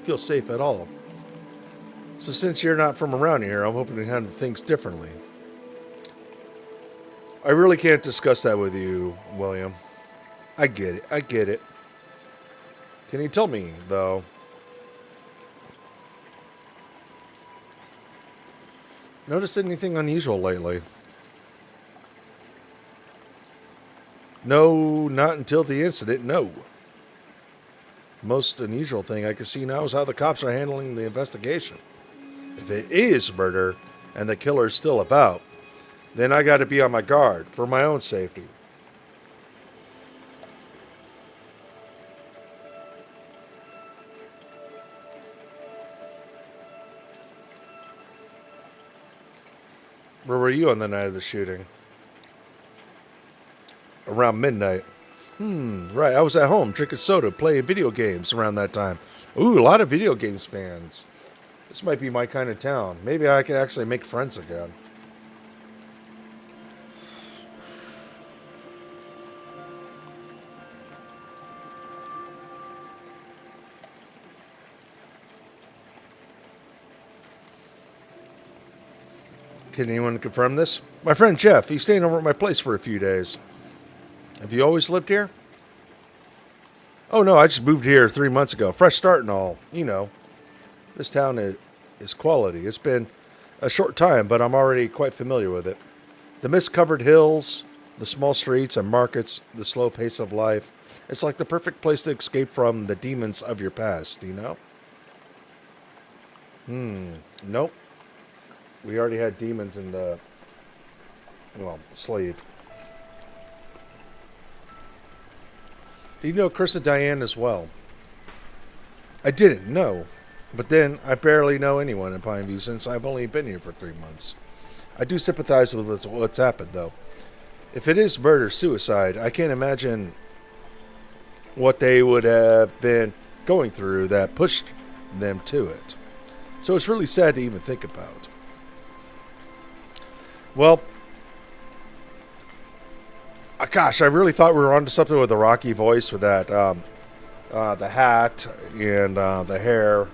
feel safe at all. So since you're not from around here, I'm hoping to handle things differently. I really can't discuss that with you, William. I get it. I get it. Can you tell me, though? Notice anything unusual lately? No, not until the incident, no. Most unusual thing I can see now is how the cops are handling the investigation. If it is murder and the killer's still about, then I got to be on my guard for my own safety. Where were you on the night of the shooting? Around midnight. Right. I was at home drinking soda, playing video games around that time. Ooh, a lot of video games fans. This might be my kind of town. Maybe I can actually make friends again. Can anyone confirm this? My friend Jeff, he's staying over at my place for a few days. Have you always lived here? Oh no, I just moved here 3 months ago. Fresh start and all. You know, this town is quality. It's been a short time, but I'm already quite familiar with it. The mist-covered hills, the small streets and markets, the slow pace of life. It's like the perfect place to escape from the demons of your past, you know? Nope. We already had demons in the, sleep. Do you know Chris and Diane as well? I didn't know. But then, I barely know anyone in Pineview since I've only been here for 3 months. I do sympathize with what's happened, though. If it is murder-suicide, I can't imagine what they would have been going through that pushed them to it. So it's really sad to even think about. Well, gosh, I really thought we were onto something with the Rocky voice with that, the hat and the hair.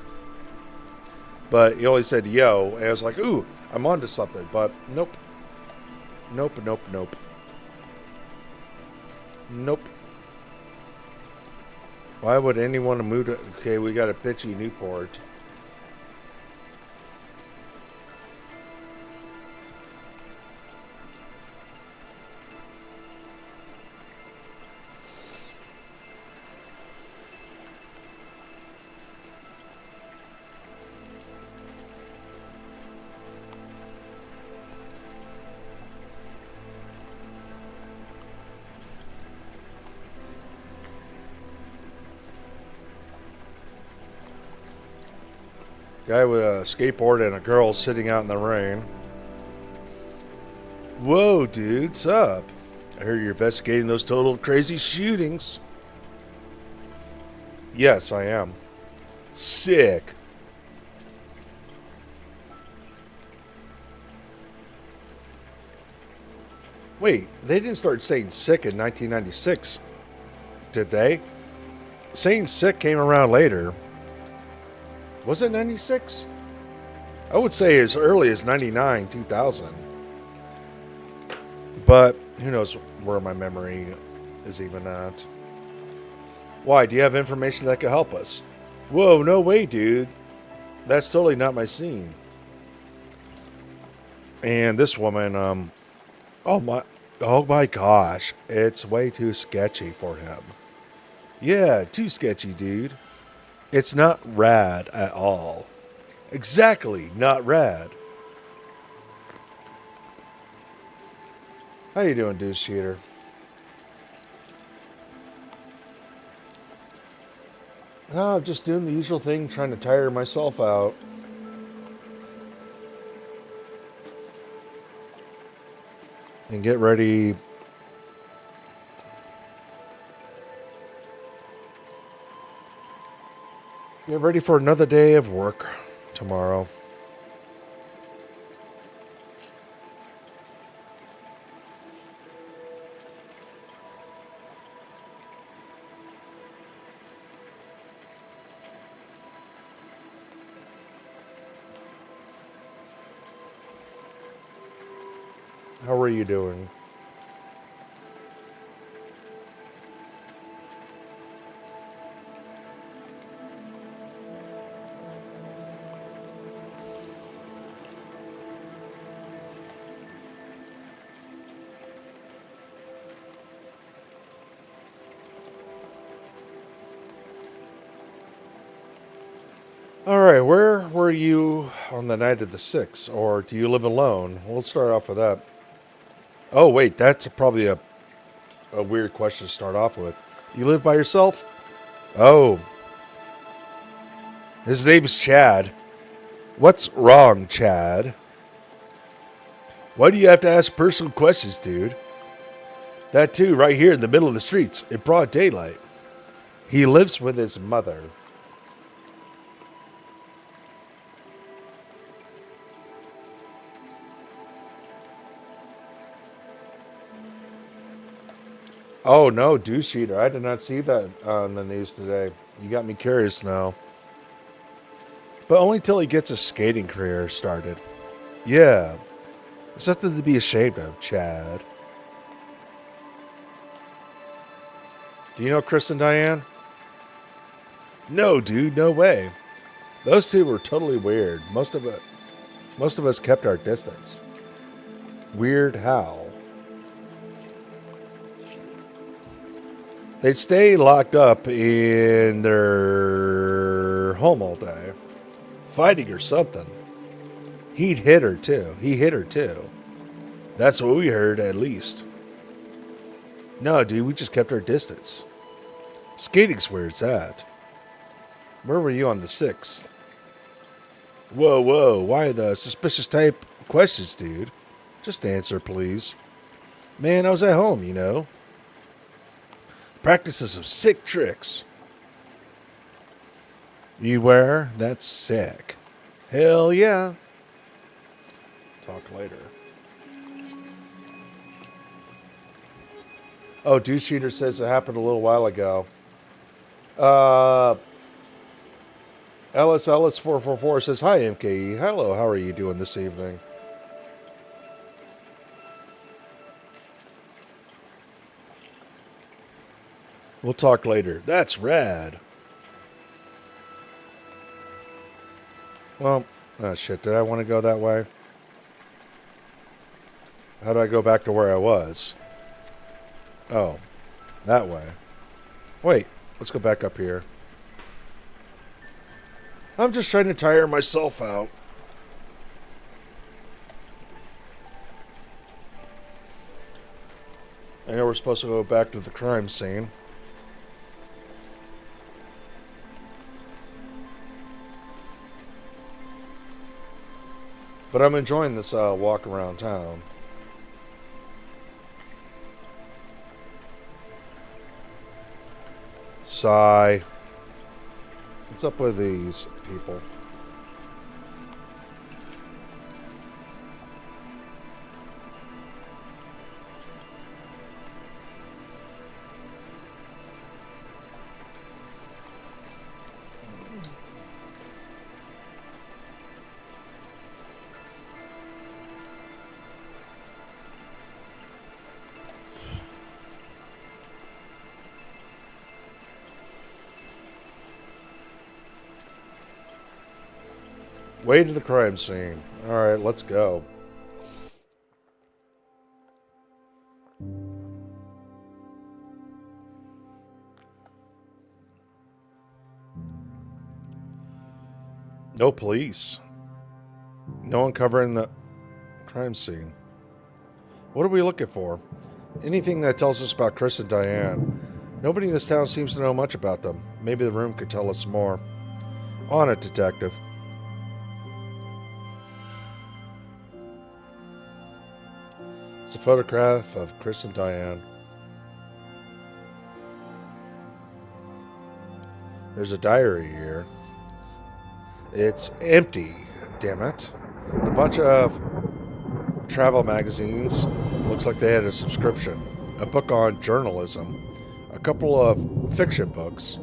But he only said yo, and I was like, ooh, I'm onto something. But nope. Nope, nope, nope. Nope. Why would anyone move to... Okay, we got a bitchy Newport. Guy with a skateboard and a girl sitting out in the rain. Whoa, dude, what's up? I heard you're investigating those total crazy shootings. Yes, I am. Sick. Wait, they didn't start saying sick in 1996, did they? Saying sick came around later. Was it 96? I would say as early as 99, 2000. But who knows where my memory is even at. Why? Do you have information that could help us? Whoa, no way, dude. That's totally not my scene. And this woman, oh my gosh. It's way too sketchy for him. Yeah, too sketchy, dude. It's not rad at all. Exactly, not rad. How you doing, Deuce Cheater? Oh, just doing the usual thing, trying to tire myself out. And get ready. Get ready for another day of work tomorrow. How are you doing? Alright, where were you on the night of the 6th? Or do you live alone? We'll start off with that. Oh, wait, that's probably a weird question to start off with. You live by yourself? Oh. His name's Chad. What's wrong, Chad? Why do you have to ask personal questions, dude? That too, right here in the middle of the streets, in broad daylight. He lives with his mother. Oh no, douche eater. I did not see that on the news today. You got me curious now. But only till he gets a skating career started. Yeah. There's nothing to be ashamed of, Chad. Do you know Chris and Diane? No, dude, no way. Those two were totally weird. Most of us kept our distance. Weird how? They'd stay locked up in their home all day, fighting or something. He hit her too. That's what we heard, at least. No, dude, we just kept our distance. Skating's where it's at. Where were you on the 6th? Whoa, why the suspicious type questions, dude? Just answer, please. Man, I was at home, you know. Practicing some sick tricks. You were? That's sick. Hell yeah. Talk later. Oh, Douche Cheater says it happened a little while ago. Ellis444 says, hi, MKE. Hello, how are you doing this evening? We'll talk later. That's rad. Well, oh shit, did I want to go that way? How do I go back to where I was? Oh, that way. Wait, let's go back up here. I'm just trying to tire myself out. I know we're supposed to go back to the crime scene. But I'm enjoying this walk around town. Sigh. What's up with these people? Way to the crime scene. Alright, let's go. No police. No one covering the crime scene. What are we looking for? Anything that tells us about Chris and Diane. Nobody in this town seems to know much about them. Maybe the room could tell us more. On it, detective. It's a photograph of Chris and Diane. There's a diary here. It's empty, damn it. A bunch of travel magazines. Looks like they had a subscription. A book on journalism. A couple of fiction books.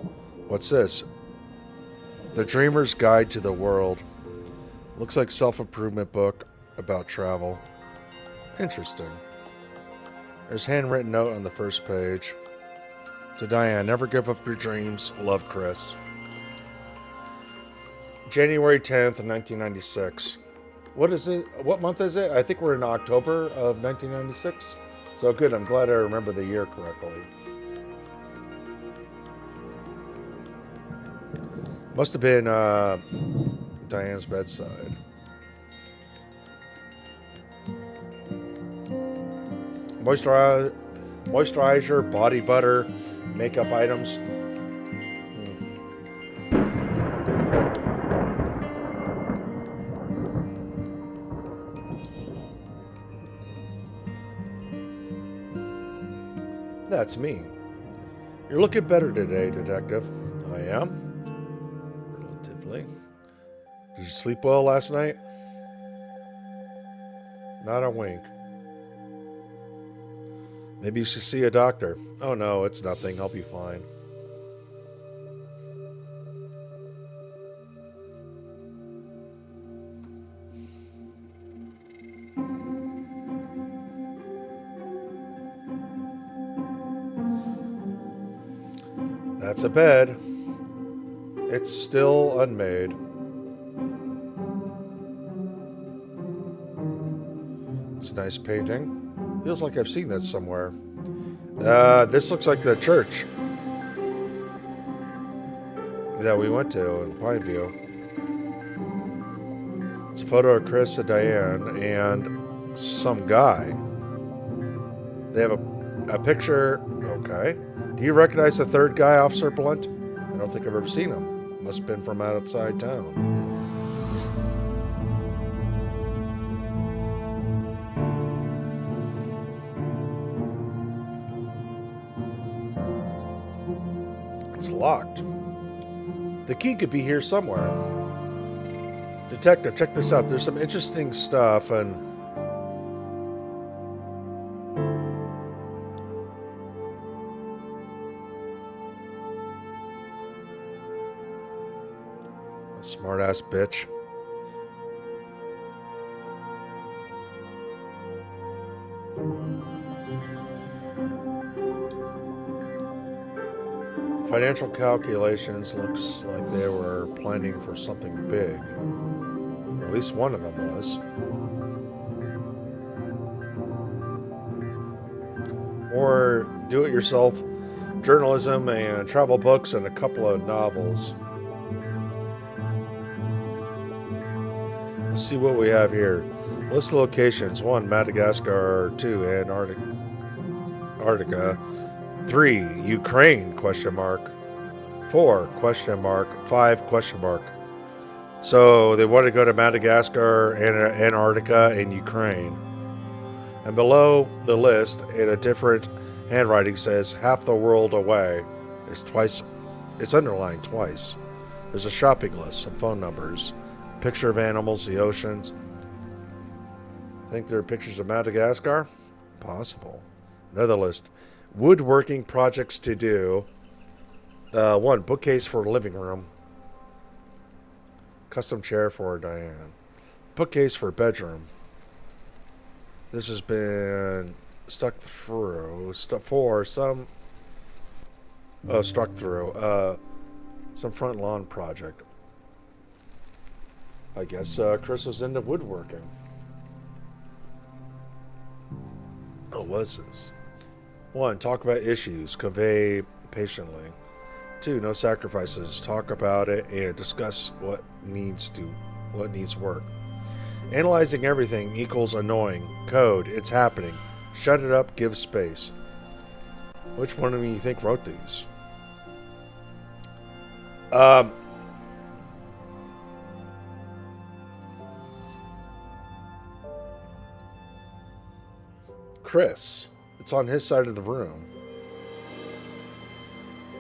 What's this? The Dreamer's Guide to the World. Looks like self-improvement book about travel. Interesting. There's a handwritten note on the first page. To Diane, never give up your dreams. Love, Chris. January 10th, 1996. What is it? What month is it? I think we're in October of 1996. So good, I'm glad I remember the year correctly. Must have been Diane's bedside. Moisturizer, body butter, makeup items. That's me. You're looking better today, detective. I am. Relatively. Did you sleep well last night? Not a wink. Maybe you should see a doctor. Oh no, it's nothing. I'll be fine. That's a bed. It's still unmade. It's a nice painting. Feels like I've seen this somewhere. This looks like the church that we went to in Pineview. It's a photo of Chris and Diane and some guy. They have a picture. Okay. Do you recognize the third guy, Officer Blunt? I don't think I've ever seen him. Must have been from outside town. It's locked. The key could be here somewhere. Detective, check this out. There's some interesting stuff and... Smart-ass bitch. Financial calculations looks like they were planning for something big. Or at least one of them was. Or do-it-yourself journalism and travel books and a couple of novels. Let's see what we have here. List of locations. 1, Madagascar. 2, Antarctica. 3, Ukraine, question mark. 4, question mark. 5, question mark. So they want to go to Madagascar, Antarctica, and Ukraine. And below the list, in a different handwriting, says half the world away. It's underlined twice. There's a shopping list, some phone numbers, picture of animals, the oceans. Think there are pictures of Madagascar? Possible. Another list. Woodworking projects to do. 1, bookcase for living room. Custom chair for Diane. Bookcase for bedroom. This has been stuck through. Some front lawn project. I guess Chris was into woodworking. Oh, what's this? 1, talk about issues. Convey patiently. 2, no sacrifices. Talk about it and discuss what needs work. Analyzing everything equals annoying. Code. It's happening. Shut it up. Give space. Which one of you think wrote these? Chris. It's on his side of the room.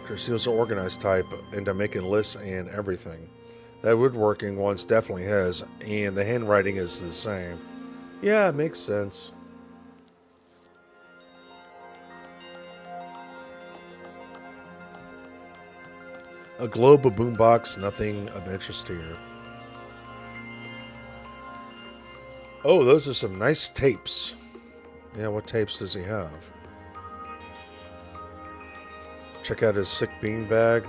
Chris, he was an organized type into making lists and everything. That woodworking one's definitely his, and the handwriting is the same. Yeah, it makes sense. A globe, a boombox, nothing of interest here. Oh, those are some nice tapes. Yeah, what tapes does he have? Check out his sick bean bag.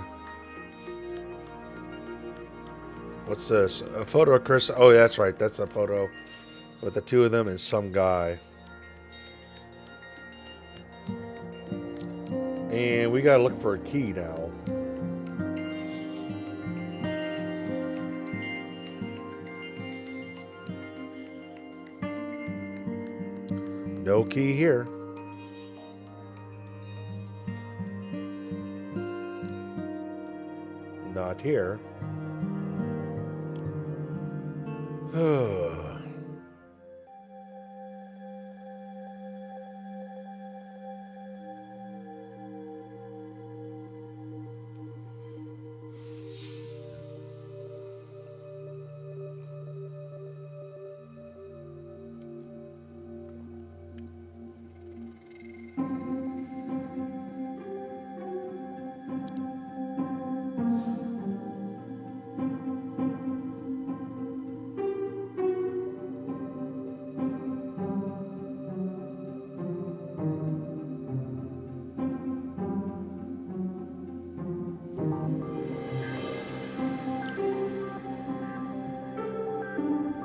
What's this? A photo of Chris. Oh, that's right. That's a photo with the two of them and some guy. And we gotta look for a key now. No key here. Not here.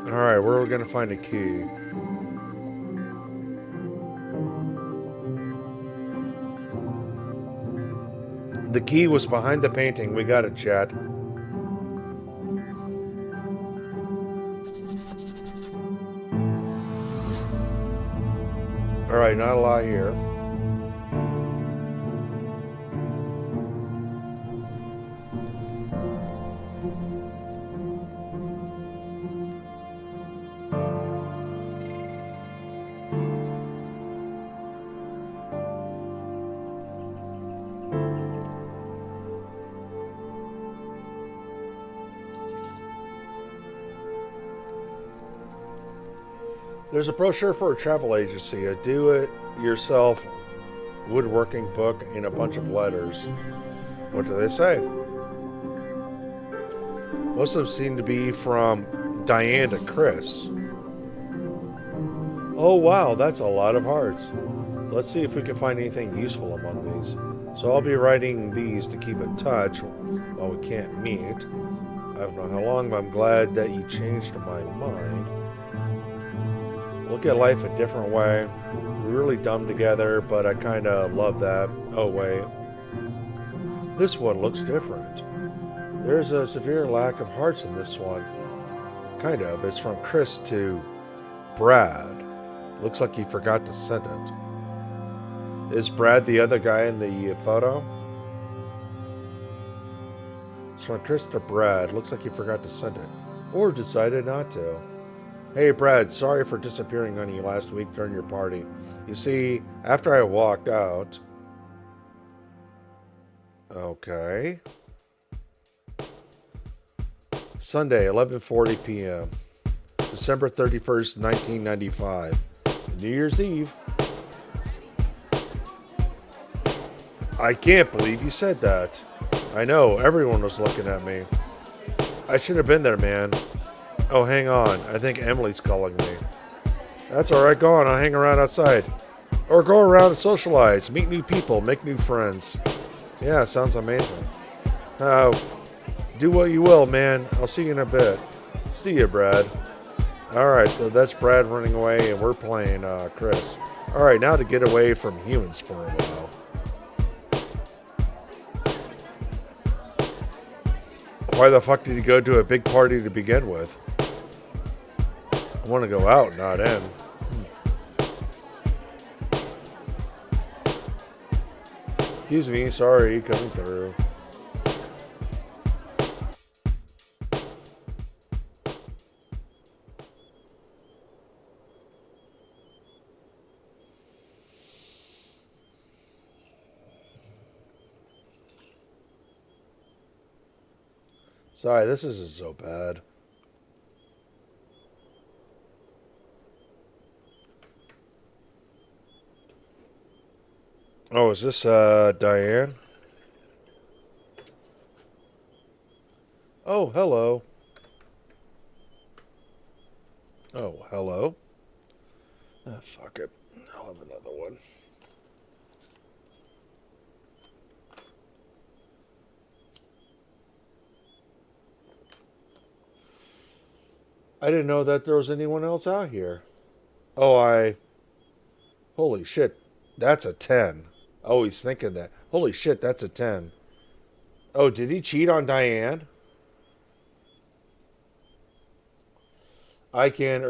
Alright, where are we going to find a key? The key was behind the painting. We got it, chat. Alright, not a lot here. There's a brochure for a travel agency, a do-it-yourself woodworking book, and a bunch of letters. What do they say? Most of them seem to be from Diane to Chris. Oh wow, that's a lot of hearts. The Let's see if we can find anything useful among these. So I'll be writing these to keep in touch while we can't meet. I don't know how long, but I'm glad that you changed my mind. Look at life a different way. We're really dumb together, but I kind of love that. Oh, wait. This one looks different. There's a severe lack of hearts in this one. Kind of. It's from Chris to Brad. Looks like he forgot to send it. Is Brad the other guy in the photo? It's from Chris to Brad. Looks like he forgot to send it. Or decided not to. Hey Brad, sorry for disappearing on you last week during your party. You see, after I walked out... Okay. Sunday, 11:40 p.m. December 31st, 1995. New Year's Eve. I can't believe you said that. I know, everyone was looking at me. I should have been there, man. Oh, hang on. I think Emily's calling me. That's alright, go on. I'll hang around outside. Or go around and socialize. Meet new people. Make new friends. Yeah, sounds amazing. Do what you will, man. I'll see you in a bit. See you, Brad. Alright, so that's Brad running away, and we're playing Chris. Alright, now to get away from humans for a while. Why the fuck did he go to a big party to begin with? I want to go out, not in. Excuse me, sorry, coming through. Sorry, this isn't so bad. Oh, is this Diane? Oh, hello. Oh, hello. Ah, fuck it. I'll have another one. I didn't know that there was anyone else out here. Oh, Holy shit. That's a 10. Oh, he's thinking that. Holy shit, that's a 10. Oh, did he cheat on Diane? I can,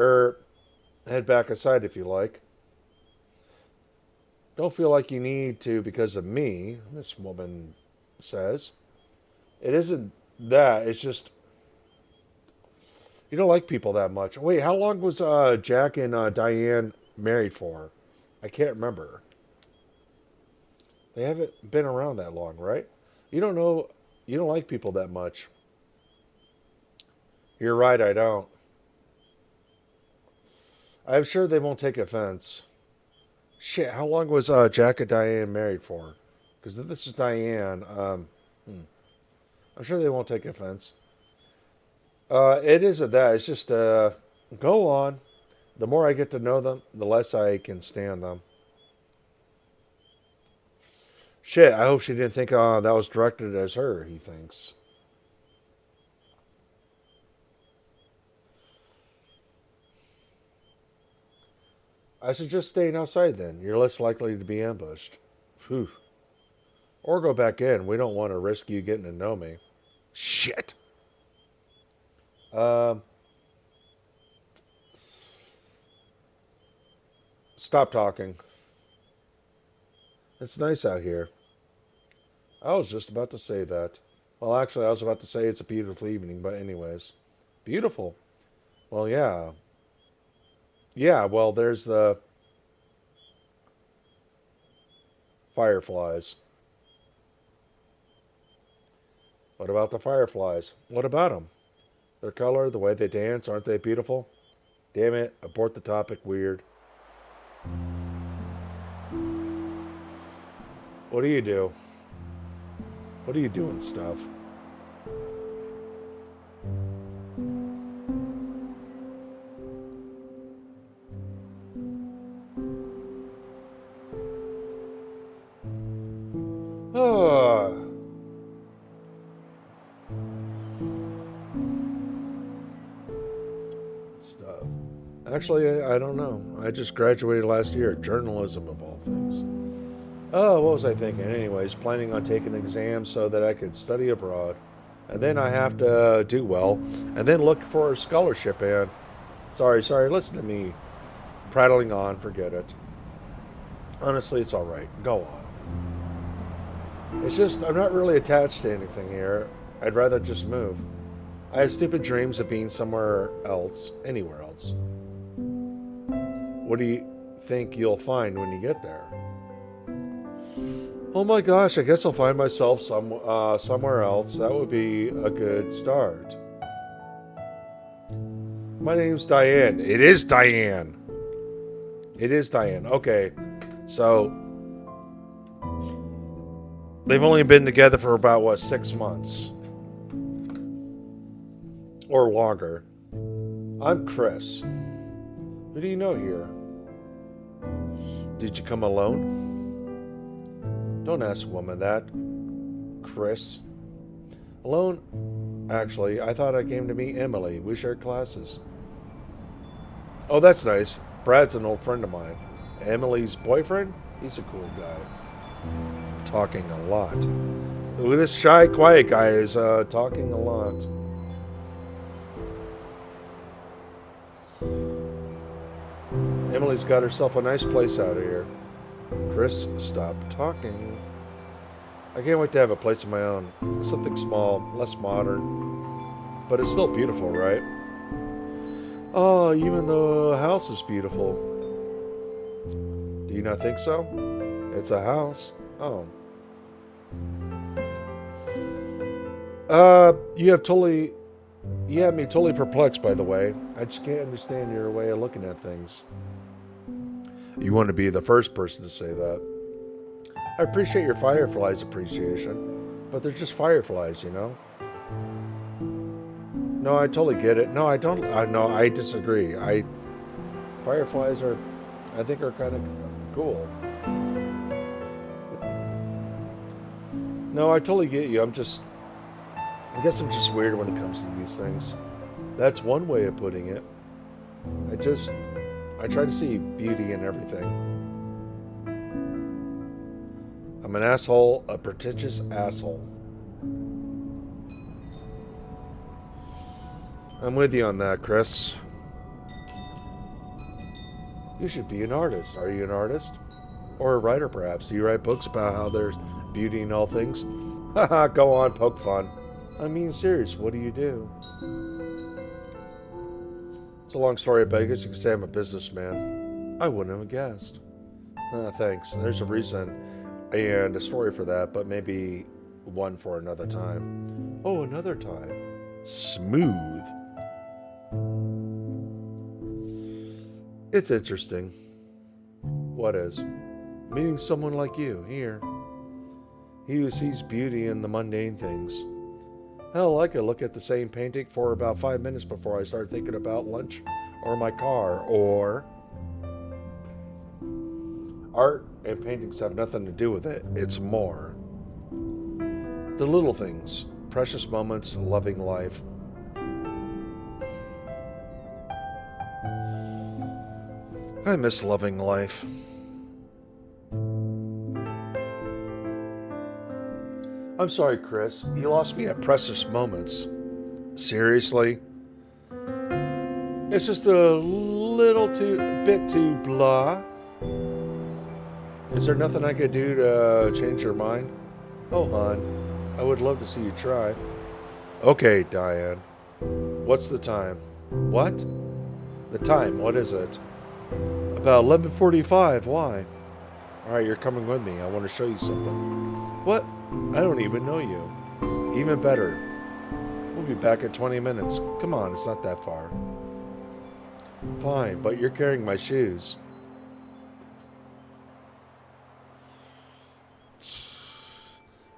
head back aside if you like. Don't feel like you need to because of me, this woman says. It isn't that, it's just... You don't like people that much. Wait, how long was Jack and Diane married for? I can't remember. They haven't been around that long, right? You don't know... You don't like people that much. You're right, I don't. I'm sure they won't take offense. Shit, how long was Jack and Diane married for? Because if this is Diane, I'm sure they won't take offense. It isn't that. It's just, go on. The more I get to know them, the less I can stand them. Shit, I hope she didn't think that was directed as her, he thinks. I suggest staying outside then. You're less likely to be ambushed. Whew. Or go back in. We don't want to risk you getting to know me. Shit. Stop talking. It's nice out here. I was just about to say that. Well, actually, I was about to say it's a beautiful evening, but anyways. Beautiful. Well, yeah. Yeah, well, there's the fireflies. What about the fireflies? What about them? Their color, the way they dance, aren't they beautiful? Damn it, abort the topic, weird. What do you do? What are you doing, stuff? Oh. Stuff. Actually, I don't know. I just graduated last year. Journalism, of all things. Oh, what was I thinking? Anyways, planning on taking exams so that I could study abroad. And then I have to do well. And then look for a scholarship. And sorry, listen to me prattling on. Forget it. Honestly, it's all right. Go on. It's just, I'm not really attached to anything here. I'd rather just move. I have stupid dreams of being somewhere else, anywhere else. What do you think you'll find when you get there? Oh my gosh, I guess I'll find myself somewhere else. That would be a good start. My name's Diane. It is Diane. It is Diane. Okay, so they've only been together for about, what, 6 months? Or longer. I'm Chris. Who do you know here? Did you come alone? Don't ask a woman that, Chris. Alone? Actually, I thought I came to meet Emily. We shared classes. Oh, that's nice. Brad's an old friend of mine. Emily's boyfriend? He's a cool guy. Talking a lot. Ooh, this shy, quiet guy is talking a lot. Emily's got herself a nice place out here. Chris, stop talking. I can't wait to have a place of my own. Something small, less modern. But it's still beautiful, right? Oh, even the house is beautiful. Do you not think so? It's a house. Oh. You have me totally perplexed, by the way. I just can't understand your way of looking at things. You want to be the first person to say that. I appreciate your fireflies appreciation, but they're just fireflies, you know? No, I totally get it. No, I don't. No, I disagree. Fireflies I think are kind of cool. No, I totally get you. I guess I'm just weird when it comes to these things. That's one way of putting it. I try to see beauty in everything. I'm an asshole, a pretentious asshole. I'm with you on that, Chris. You should be an artist. Are you an artist? Or a writer, perhaps? Do you write books about how there's beauty in all things? Haha, go on, poke fun. I mean, serious, what do you do? It's a long story, but I guess you could say I'm a businessman. I wouldn't have guessed. Thanks. There's a reason and a story for that, but maybe one for another time. Oh, another time. Smooth. It's interesting. What is? Meeting someone like you here. He who sees beauty in the mundane things. Hell, I could look at the same painting for about 5 minutes before I start thinking about lunch or my car, or art and paintings have nothing to do with it. It's more. The little things, precious moments, loving life. I miss loving life. I'm sorry, Chris. You lost me at precious moments. Seriously? It's just a bit too blah. Is there nothing I could do to change your mind? Oh, hon, I would love to see you try. Okay, Diane. What's the time? What? The time, what is it? About 11:45, why? Alright, you're coming with me. I want to show you something. What? I don't even know you. Even better. We'll be back in 20 minutes. Come on, it's not that far. Fine, but you're carrying my shoes.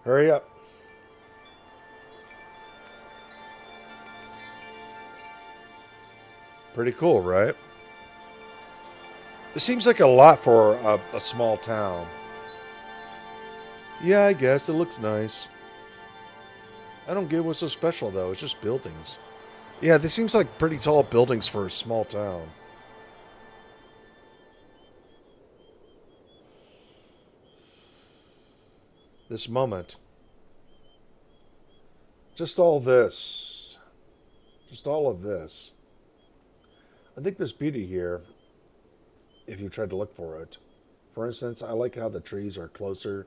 Hurry up. Pretty cool, right? It seems like a lot for a small town. Yeah, I guess. It looks nice. I don't get what's so special, though. It's just buildings. Yeah, this seems like pretty tall buildings for a small town. This moment. Just all this. Just all of this. I think there's beauty here if you tried to look for it. For instance, I like how the trees are closer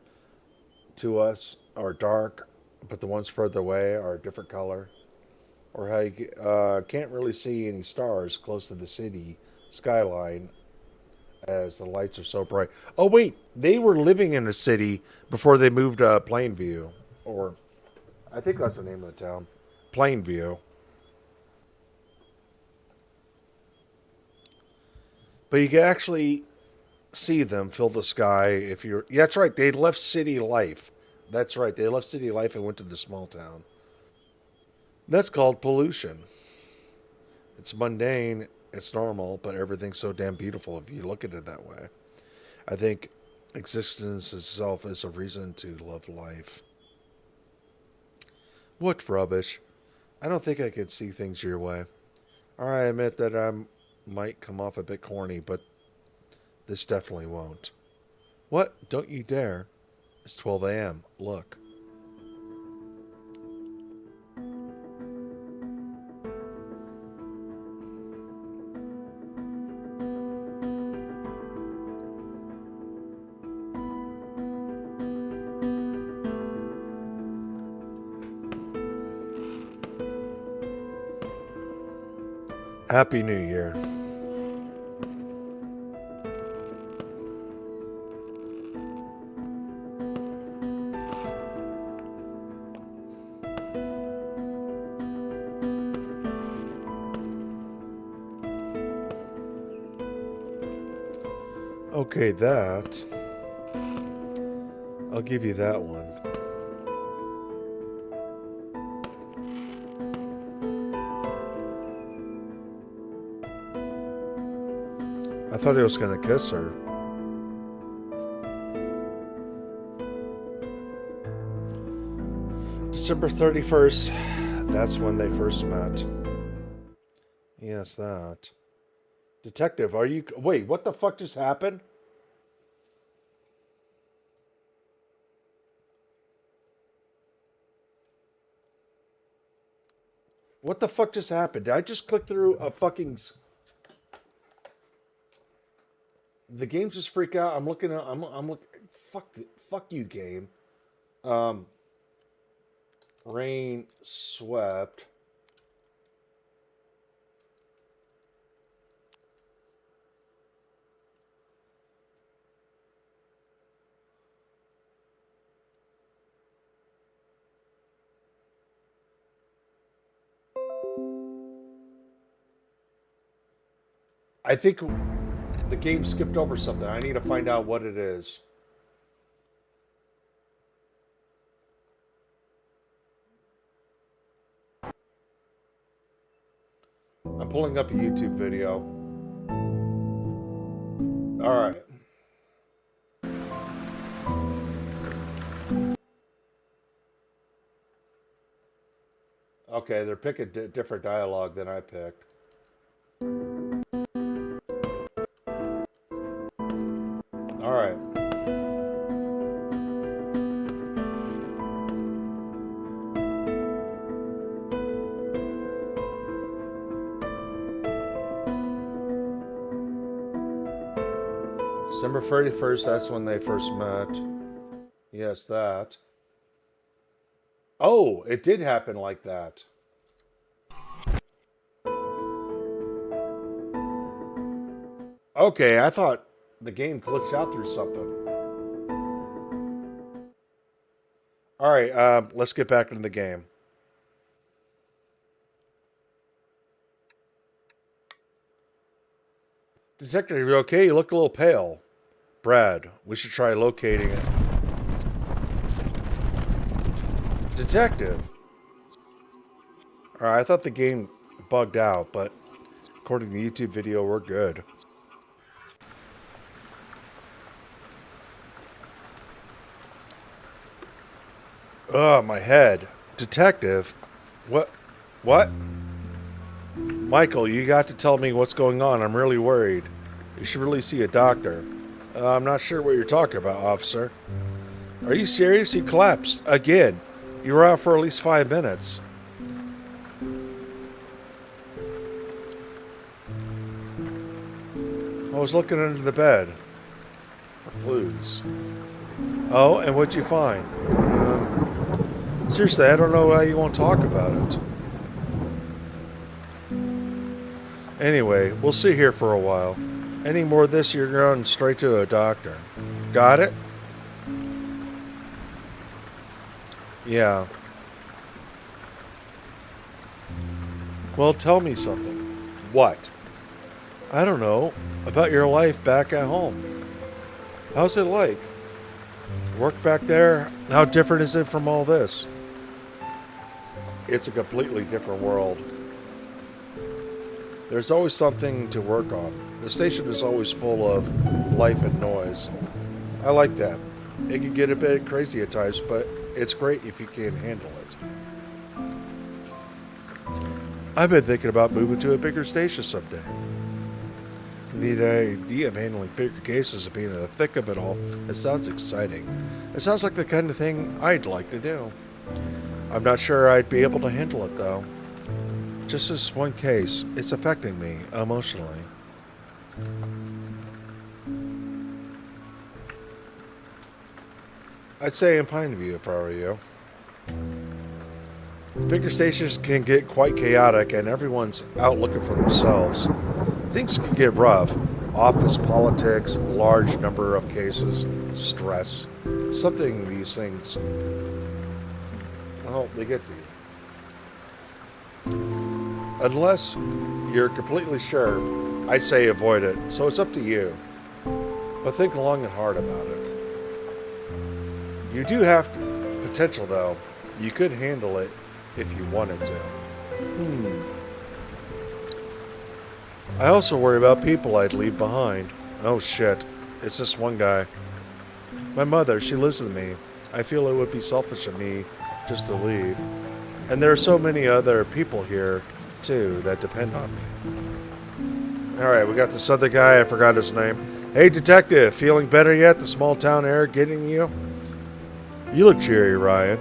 to us, are dark, but the ones further away are a different color. Or how you can't really see any stars close to the city skyline as the lights are so bright. Oh, wait, they were living in a city before they moved to Plainview. Or, I think that's the name of the town. Plainview. But you can actually see them fill the sky if you're. Yeah, that's right. They left city life. That's right. They left city life and went to the small town. That's called pollution. It's mundane. It's normal, but everything's so damn beautiful if you look at it that way. I think existence itself is a reason to love life. What rubbish. I don't think I can see things your way. I admit that I might come off a bit corny, but this definitely won't. What? Don't you dare. It's 12 a.m. Look. Happy New Year. Okay, that. I'll give you that one. I thought he was going to kiss her. December 31st. That's when they first met. Yes, that. Detective, are you. Wait, what the fuck just happened? What the fuck just happened? Did I just click through a fucking. The game just freak out. I'm looking at. I'm looking. Fuck you, game. Um, Rain swept. I think the game skipped over something. I need to find out what it is. I'm pulling up a YouTube video. All right. Okay, they're picking different dialogue than I picked. All right. December 31st, that's when they first met. Yes, that. Oh, it did happen like that. Okay, I thought the game glitched out through something. All right, let's get back into the game. Detective, are you okay? You look a little pale. Brad, we should try locating it. Detective. All right, I thought the game bugged out, but according to the YouTube video, we're good. Ugh, my head. Detective? What? What? Michael, you got to tell me what's going on. I'm really worried. You should really see a doctor. I'm not sure what you're talking about, officer. Are you serious? He collapsed. Again. You were out for at least 5 minutes. I was looking under the bed for clues. Oh, and what'd you find? Seriously, I don't know why you won't talk about it. Anyway, we'll sit here for a while. Any more of this, you're going straight to a doctor. Got it? Yeah. Well, tell me something. What? I don't know. About your life back at home. How's it like? Work back there? How different is it from all this? It's a completely different world. There's always something to work on. The station is always full of life and noise. I like that. It can get a bit crazy at times, but it's great if you can handle it. I've been thinking about moving to a bigger station someday. The idea of handling bigger cases and being in the thick of it all, it sounds exciting. It sounds like the kind of thing I'd like to do. I'm not sure I'd be able to handle it, though. Just this one case, it's affecting me emotionally. I'd say in Pineview if I were you. Bigger stations can get quite chaotic and everyone's out looking for themselves. Things can get rough. Office politics, large number of cases, stress. Something these things, well, they get to you. Unless you're completely sure, I'd say avoid it. So it's up to you. But think long and hard about it. You do have potential, though. You could handle it if you wanted to. I also worry about people I'd leave behind. Oh shit, it's this one guy. My mother, she lives with me. I feel it would be selfish of me just to leave. And there are so many other people here, too, that depend on me. Alright, we got this other guy, I forgot his name. Hey detective, feeling better yet? The small town air getting you? You look cheery, Ryan.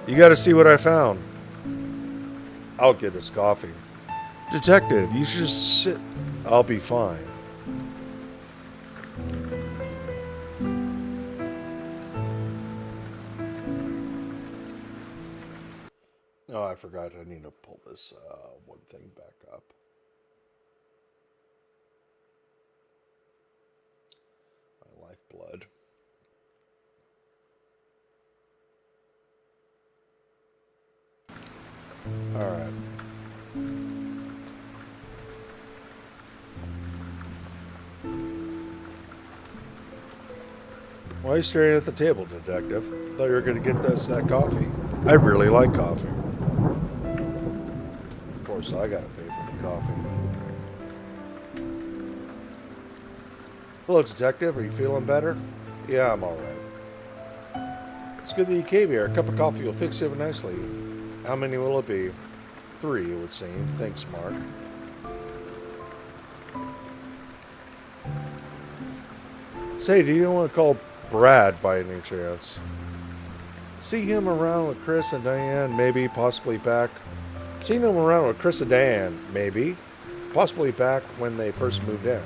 You gotta see what I found. I'll get us coffee. Detective, you should just sit. I'll be fine. Oh, I forgot. I need to pull this one thing back up. My lifeblood. All right. Why are you staring at the table, detective? Thought you were going to get us that coffee. I really like coffee. Of course, I got to pay for the coffee. Hello, detective. Are you feeling better? Yeah, I'm all right. It's good that you came here. A cup of coffee will fix you nicely. How many will it be? 3, it would seem. Thanks, Mark. Say, do you want to call Brad by any chance? See him around with Chris and Diane, maybe, possibly back. Seen him around with Chris and Diane, maybe, possibly back when they first moved in.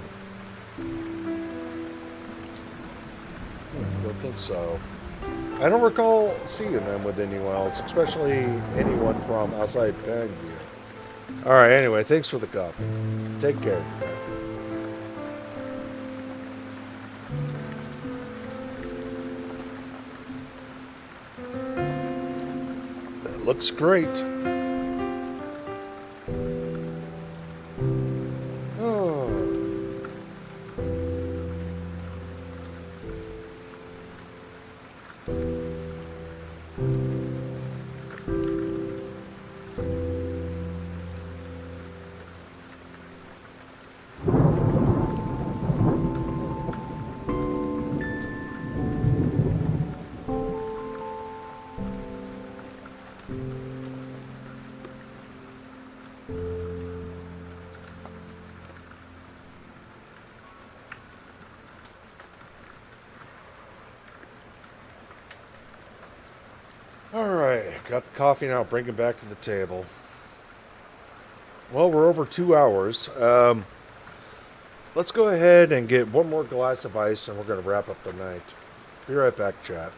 Don't think so. I don't recall seeing them with anyone else, especially anyone from outside Pineview. Alright, anyway, thanks for the coffee. Take care. That looks great. Alright, got the coffee now, bring it back to the table. Well, we're over 2 hours. Let's go ahead and get one more glass of ice and we're going to wrap up the night. Be right back, chat.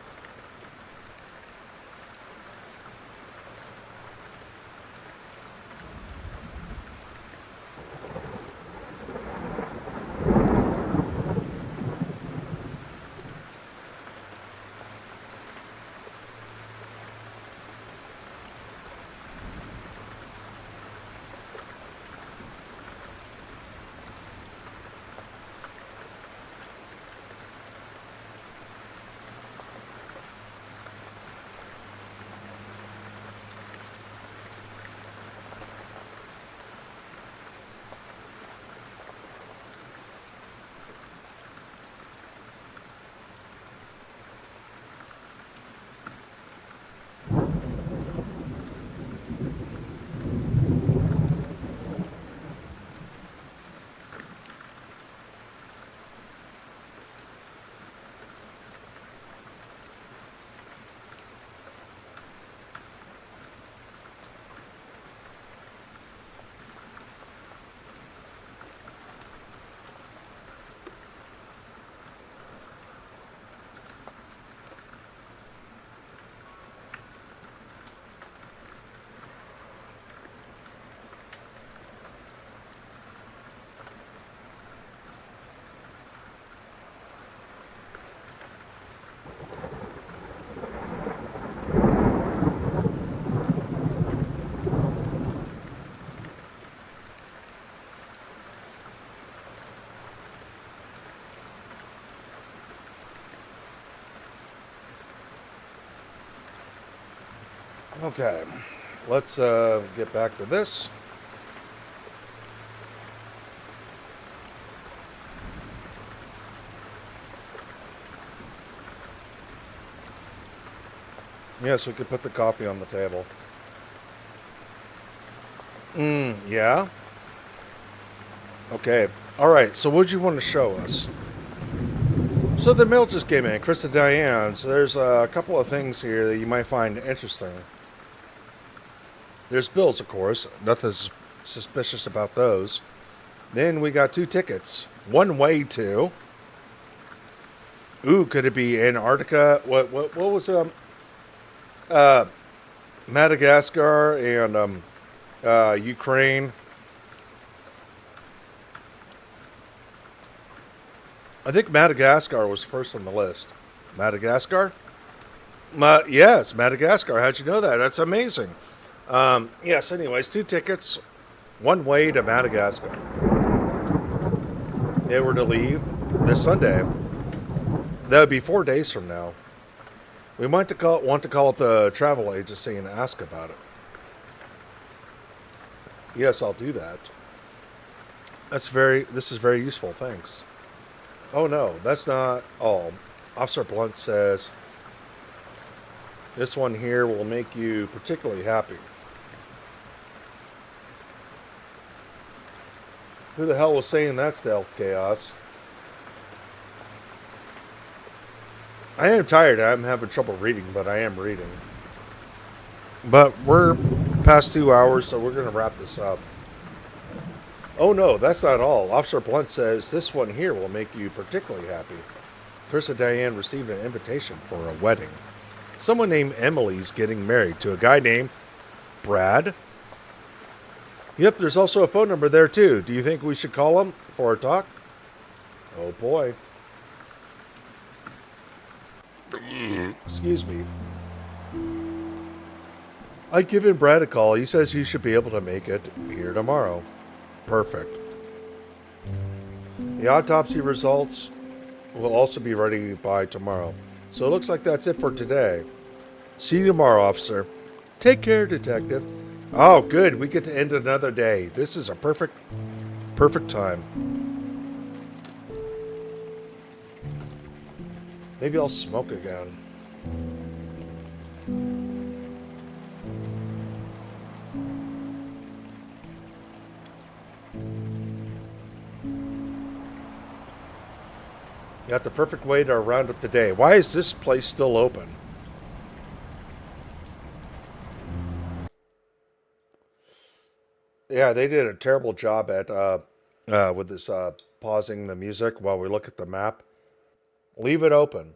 Okay, let's get back to this. Yes, we could put the coffee on the table. Yeah? Okay. Alright, so what do you want to show us? So the mail just came in, Chris and Diane. So there's a couple of things here that you might find interesting. There's bills, of course. Nothing suspicious about those. Then we got 2 tickets. One way to... Ooh, could it be Antarctica? What was Madagascar and Ukraine? I think Madagascar was first on the list. Madagascar? Yes, Madagascar. How'd you know that? That's amazing. Yes, anyways, 2 tickets. One way to Madagascar. They were to leave this Sunday. That would be 4 days from now. We might want to call up the travel agency and ask about it. Yes, I'll do that. This is very useful, thanks. Oh no, that's not all. Officer Blunt says, this one here will make you particularly happy. Who the hell was saying that, Stealth Chaos? I am tired. I'm having trouble reading, but I am reading. But we're past 2 hours, so we're going to wrap this up. Oh no, that's not all. Officer Blunt says this one here will make you particularly happy. Chris and Diane received an invitation for a wedding. Someone named Emily's getting married to a guy named Brad. Yep, there's also a phone number there too. Do you think we should call him for a talk? Oh boy. Excuse me. I've given Brad a call. He says he should be able to make it here tomorrow. Perfect. The autopsy results will also be ready by tomorrow. So it looks like that's it for today. See you tomorrow, officer. Take care, detective. Oh, good. We get to end another day. This is a perfect time. Maybe I'll smoke again. Got the perfect way to round up the day. Why is this place still open? Yeah, they did a terrible job at with this pausing the music while we look at the map. Leave it open.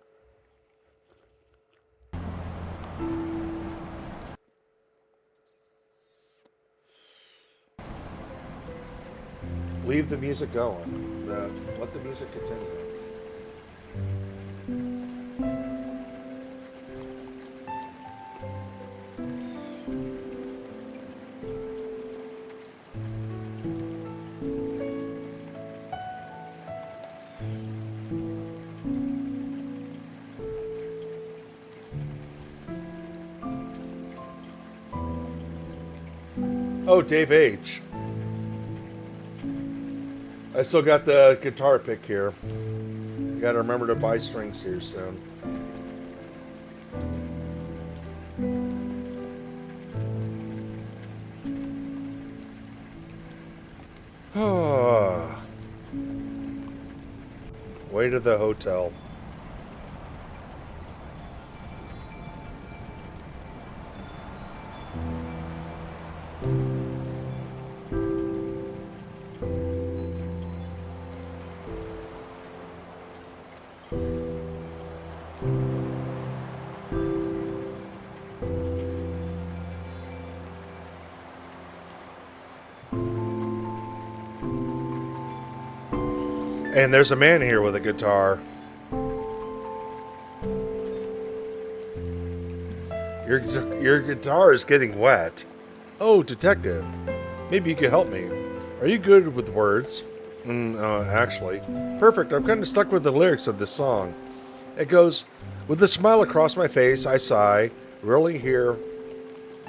Leave the music going. Let the music continue. Oh, Dave H. I still got the guitar pick here. You got to remember to buy strings here soon. Way to the hotel. And there's a man here with a guitar. Your guitar is getting wet. Oh, detective. Maybe you could help me. Are you good with words? Actually. Perfect. I'm kind of stuck with the lyrics of this song. It goes, with a smile across my face, I sigh, really here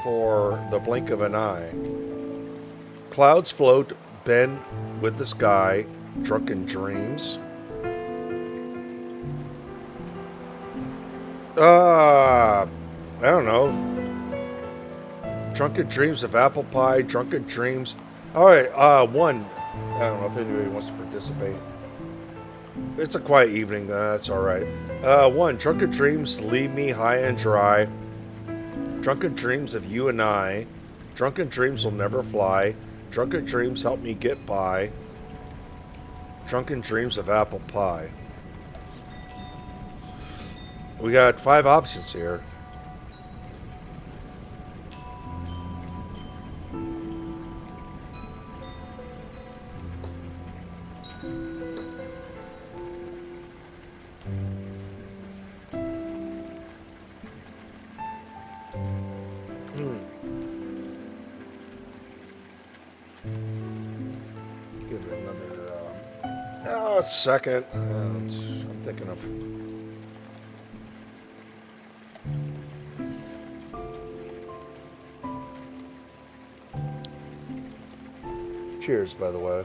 for the blink of an eye. Clouds float, bend with the sky, drunken dreams. I don't know. Drunken dreams of apple pie, drunken dreams. All right, one. I don't know if anybody wants to participate. It's a quiet evening, that's all right. One, drunken dreams leave me high and dry. Drunken dreams of you and I. Drunken dreams will never fly. Drunken dreams help me get by. Drunken dreams of apple pie. We got 5 options here. Give it another second. I'm thinking of. Cheers, by the way.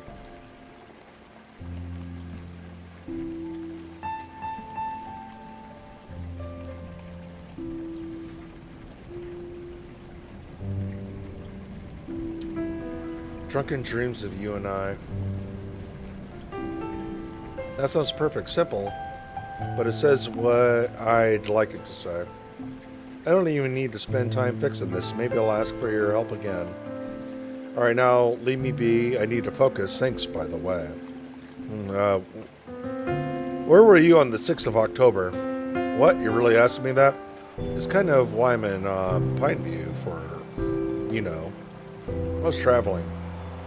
Drunken dreams of you and I. That sounds perfect. Simple, but it says what I'd like it to say. I don't even need to spend time fixing this. Maybe I'll ask for your help again. Alright, now leave me be. I need to focus. Thanks, by the way. Where were you on the 6th of October? What? You're really asking me that? It's kind of why I'm in Pineview for, I was traveling.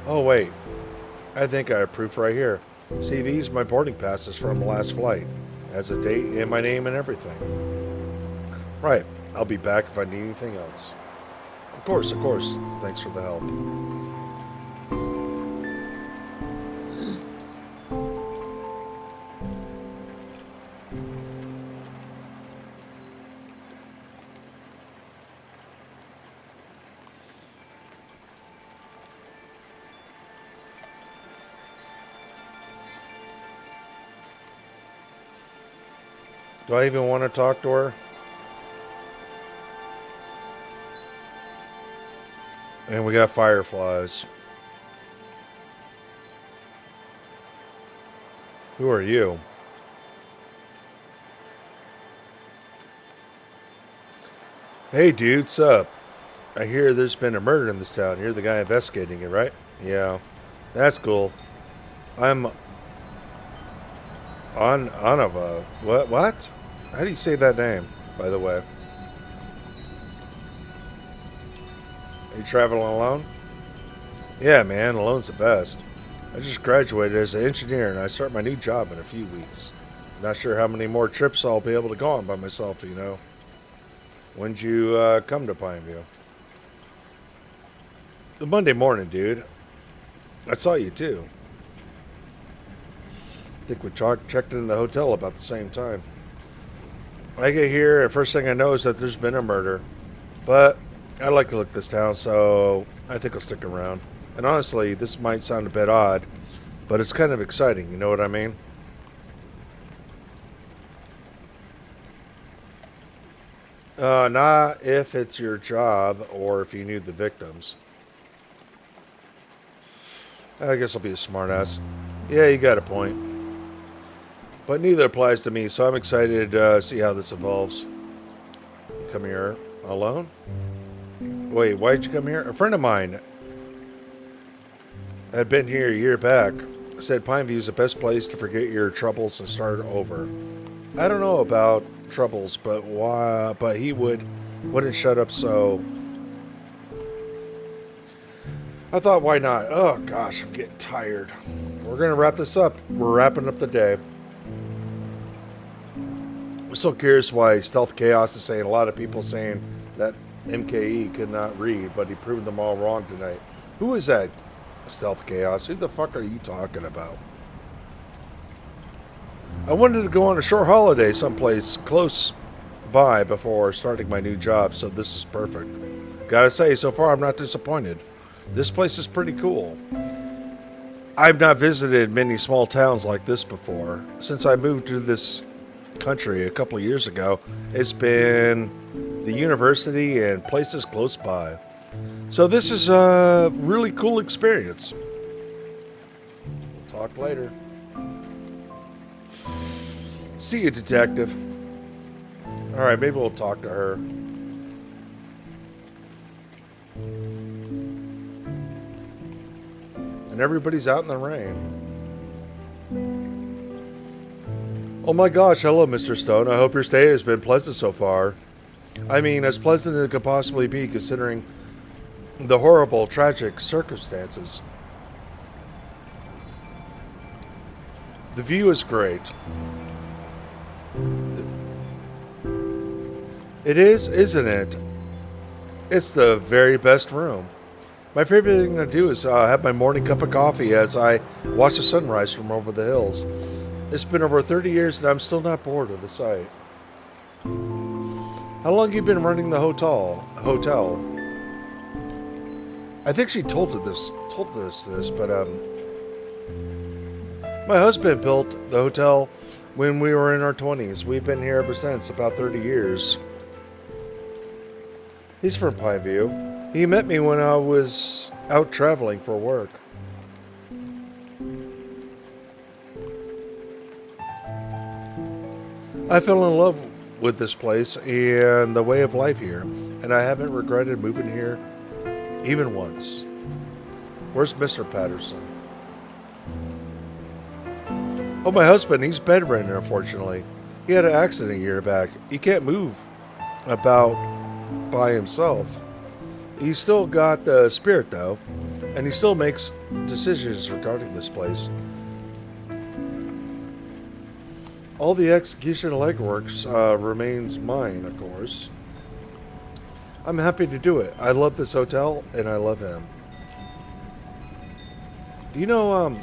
Oh, wait. I think I have proof right here. See these? My boarding passes from the last flight. Has a date and my name and everything. Right. I'll be back if I need anything else. Of course, of course. Thanks for the help. Do I even want to talk to her? And we got fireflies. Who are you? Hey dude, what's up? I hear there's been a murder in this town. You're the guy investigating it, right? Yeah, that's cool. I'm on Anava. What? How do you say that name, by the way? Are you traveling alone? Yeah, man, alone's the best. I just graduated as an engineer and I start my new job in a few weeks. Not sure how many more trips I'll be able to go on by myself, you know. When'd you come to Pineview? The Monday morning, dude. I saw you too. I think we checked in the hotel about the same time. I get here and first thing I know is that there's been a murder. But I like to look this town, so I think I'll stick around. And honestly, this might sound a bit odd, but it's kind of exciting, you know what I mean? Not if it's your job or if you knew the victims. I guess I'll be a smartass. Yeah, you got a point. But neither applies to me, so I'm excited to see how this evolves. Come here alone? Wait, why'd you come here? A friend of mine had been here a year back. Said Pineview's the best place to forget your troubles and start over. I don't know about troubles, but why? But he wouldn't shut up. So I thought, why not? Oh gosh, I'm getting tired. We're gonna wrap this up. We're wrapping up the day. I'm so curious why Stealth Chaos is saying a lot of people saying that MKE could not read, but he proved them all wrong tonight. Who is that? Stealth Chaos. Who the fuck are you talking about? I wanted to go on a short holiday someplace close by before starting my new job, so this is perfect. Gotta say, so far I'm not disappointed. This place is pretty cool. I've not visited many small towns like this before. Since I moved to this country a couple of years ago, it's been the university and places close by. So this is a really cool experience. We'll talk later. See you, detective. Alright, maybe we'll talk to her. And everybody's out in the rain. Oh my gosh, hello, Mr. Stone. I hope your stay has been pleasant so far. I mean, as pleasant as it could possibly be considering the horrible, tragic circumstances. The view is great. It is, isn't it? It's the very best room. My favorite thing to do is have my morning cup of coffee as I watch the sunrise from over the hills. It's been over 30 years and I'm still not bored of the sight. How long have you been running the hotel? I think she told us this, but my husband built the hotel when we were in our 20s. We've been here ever since, about 30 years. He's from Pineview. He met me when I was out traveling for work. I fell in love with this place and the way of life here, and I haven't regretted moving here even once. Where's Mr. Patterson? Oh, my husband, he's bedridden, unfortunately. He had an accident a year back. He can't move about by himself. He's still got the spirit, though, and he still makes decisions regarding this place. All the execution legworks remains mine, of course. I'm happy to do it. I love this hotel, and I love him. Do you know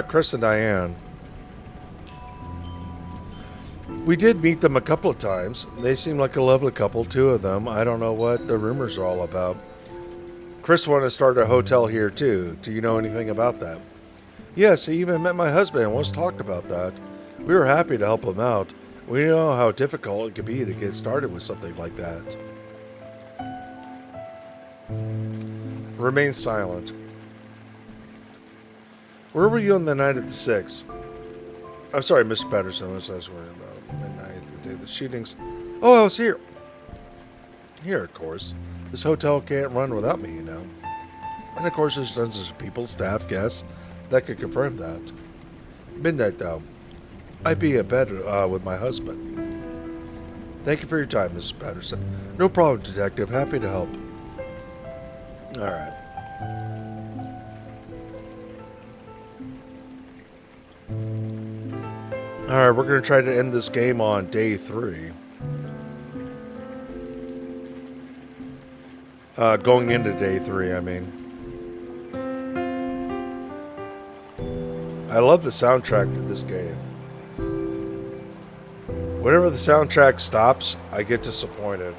Chris and Diane? We did meet them a couple of times. They seem like a lovely couple, two of them. I don't know what the rumors are all about. Chris wanted to start a hotel here, too. Do you know anything about that? Yes, he even met my husband and once talked about that. We were happy to help him out. We know how difficult it could be to get started with something like that. Remain silent. Where were you on the night of the 6th? I'm sorry, Mr. Patterson. Was I was worried about midnight, the day of the shootings. Oh, I was here. Here, of course. This hotel can't run without me, you know. And of course, there's dozens of people, staff, guests, that could confirm that. Midnight, though. I'd be in bed with my husband. Thank you for your time, Mrs. Patterson. No problem, Detective. Happy to help. Alright. Alright, we're going to try to end this game on day 3. Going into day 3, I mean. I love the soundtrack to this game. Whenever the soundtrack stops, I get disappointed.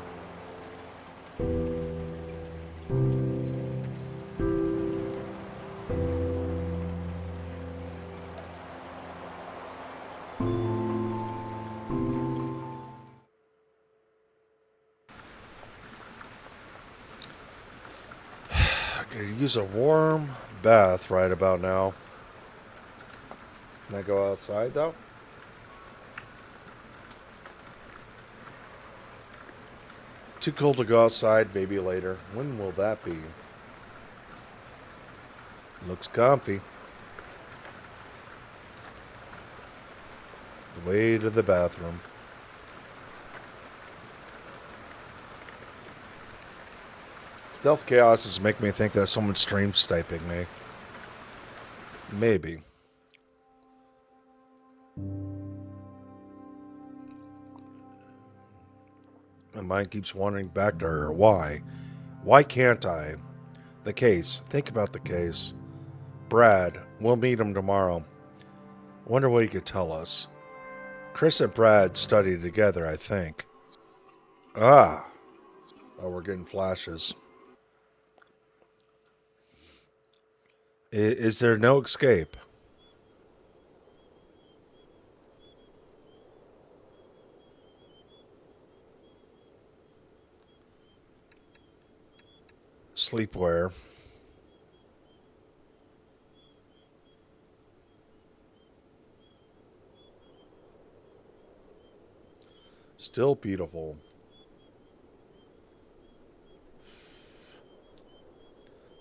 I could use a warm bath right about now. Can I go outside though? Too cold to go outside, maybe later. When will that be? Looks comfy. The way to the bathroom. Stealth chaos is making me think that someone's stream sniping me. Maybe. My mind keeps wandering back to her. Why? Why can't I? The case. Think about the case. Brad. We'll meet him tomorrow. Wonder what he could tell us. Chris and Brad studied together, I think. Ah. Oh, we're getting flashes. Is there no escape? Sleepwear. Still beautiful.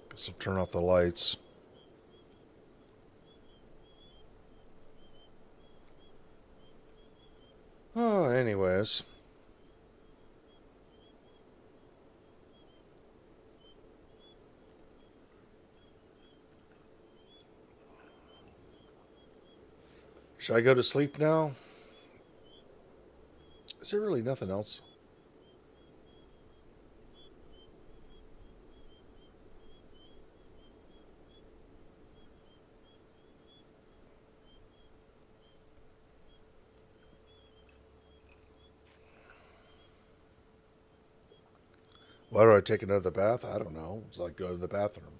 Guess I'll turn off the lights. Oh, anyways. Should I go to sleep now? Is there really nothing else? Why do I take another bath? I don't know. It's like go to the bathroom.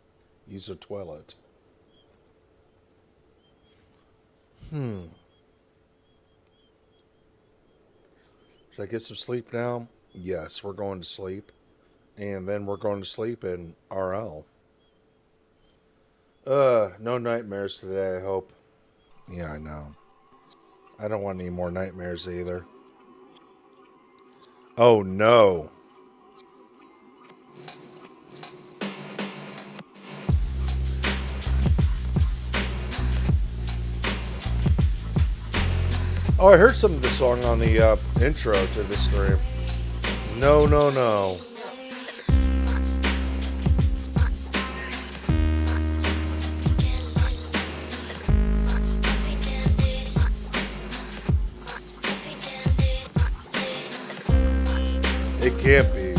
Use the toilet. Should I get some sleep now? Yes, we're going to sleep. And then we're going to sleep in RL. No nightmares today, I hope. Yeah, I know. I don't want any more nightmares either. Oh, no. Oh, I heard some of the song on the intro to this stream. No, no, no. It can't be.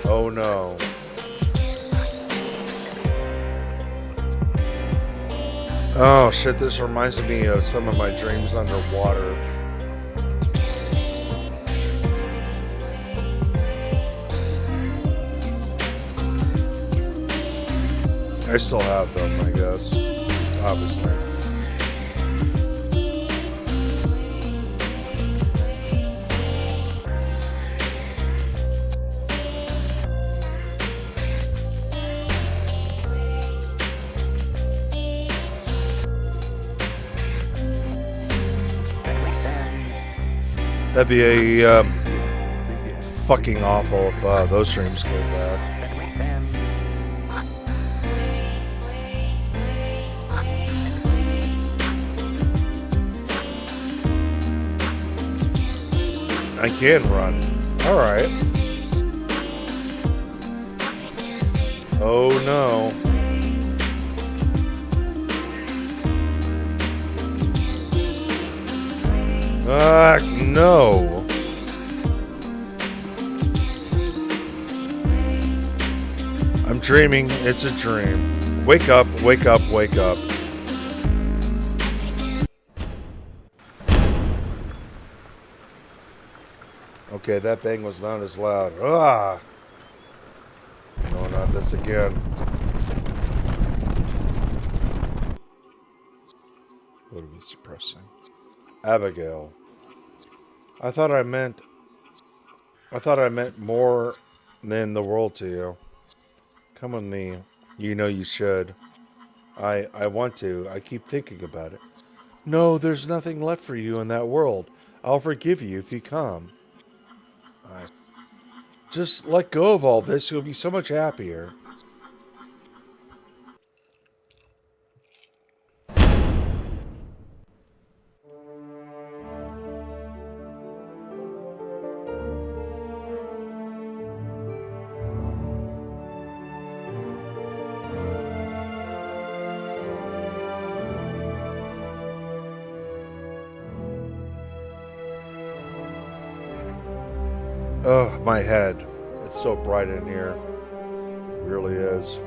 Oh, no. Oh shit, this reminds me of some of my dreams underwater. I still have them, I guess. Obviously. That'd be a fucking awful if those streams came back. I can run. Alright. Oh no. No. I'm dreaming. It's a dream. Wake up, wake up, wake up. Okay, that bang was not as loud. Ah! No, not this again. What are we suppressing? Abigail. I thought I meant more than the world to you. Come with me. You know you should. I want to. I keep thinking about it. No, there's nothing left for you in that world. I'll forgive you if you come. Just let go of all this. You'll be so much happier. Ugh, my head. It's so bright in here. It really is.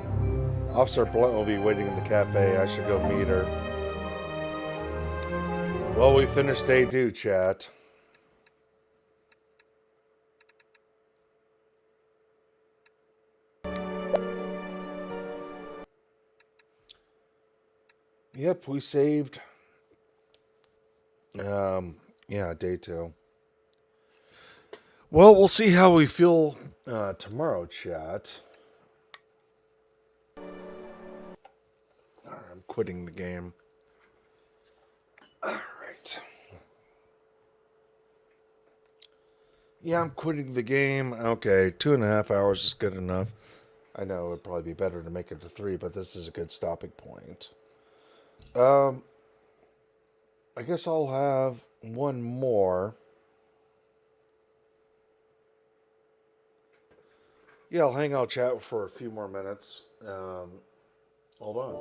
Officer Blunt will be waiting in the cafe. I should go meet her. Well, we finished day 2, chat. Yep, we saved. Yeah, day 2. Well, we'll see how we feel tomorrow, chat. I'm quitting the game. Alright. Yeah, I'm quitting the game. Okay, 2.5 hours is good enough. I know it would probably be better to make it to 3, but this is a good stopping point. I guess I'll have one more. Yeah, I'll hang out chat for a few more minutes. Hold on.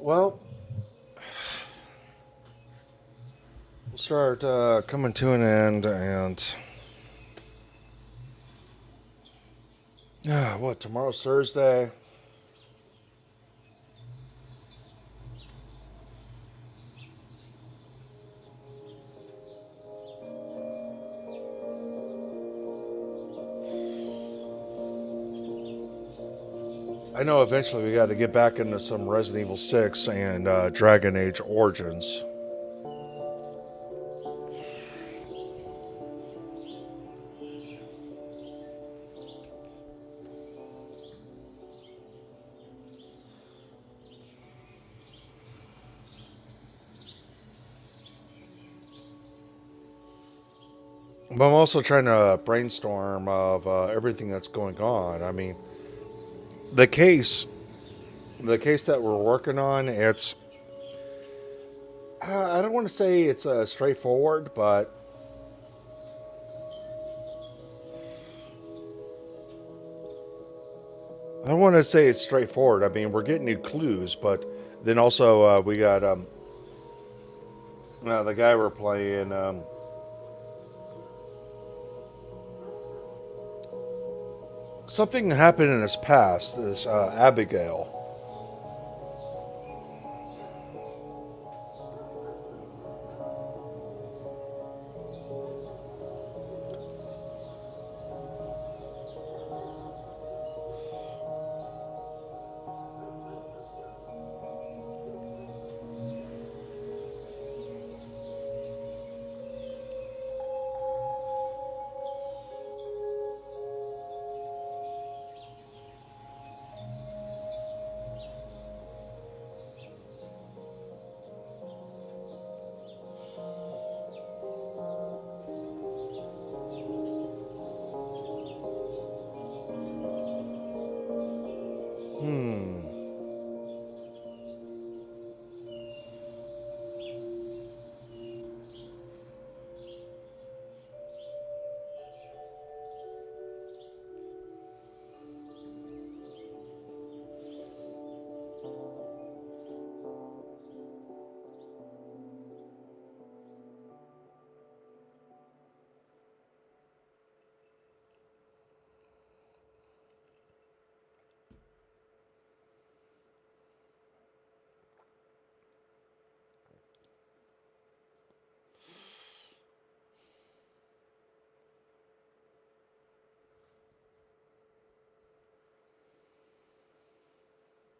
Well, we'll start coming to an end, and what? Tomorrow's Thursday. I know eventually we got to get back into some Resident Evil 6 and Dragon Age Origins. But I'm also trying to brainstorm of everything that's going on. I mean, the case, the case that we're working on, it's I don't want to say it's straightforward, but I don't want to say it's straightforward. I mean, we're getting new clues, but then also we got the guy we're playing. Something happened in his past. This Abigail. Hmm.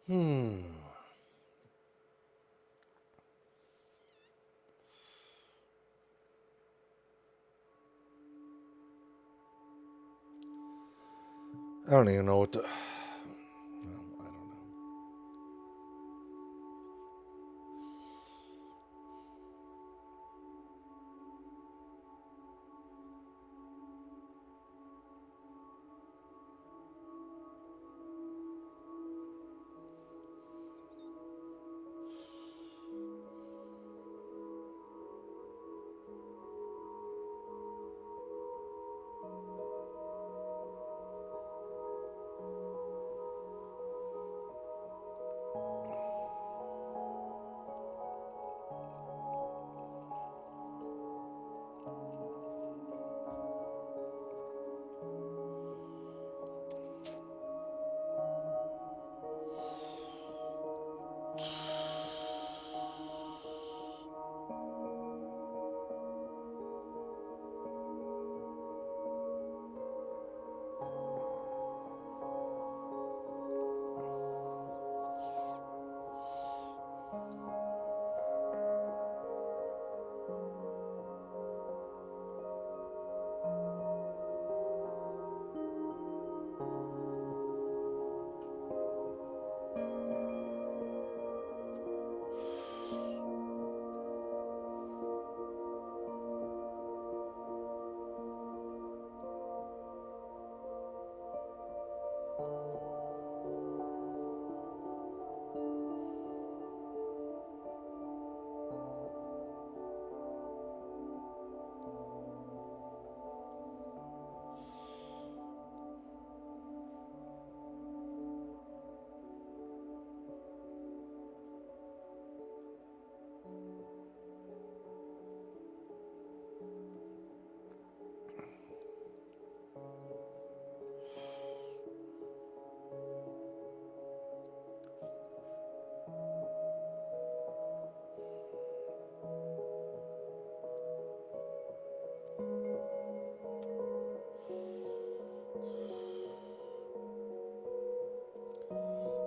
Hmm. I don't even know what to. No, I don't know.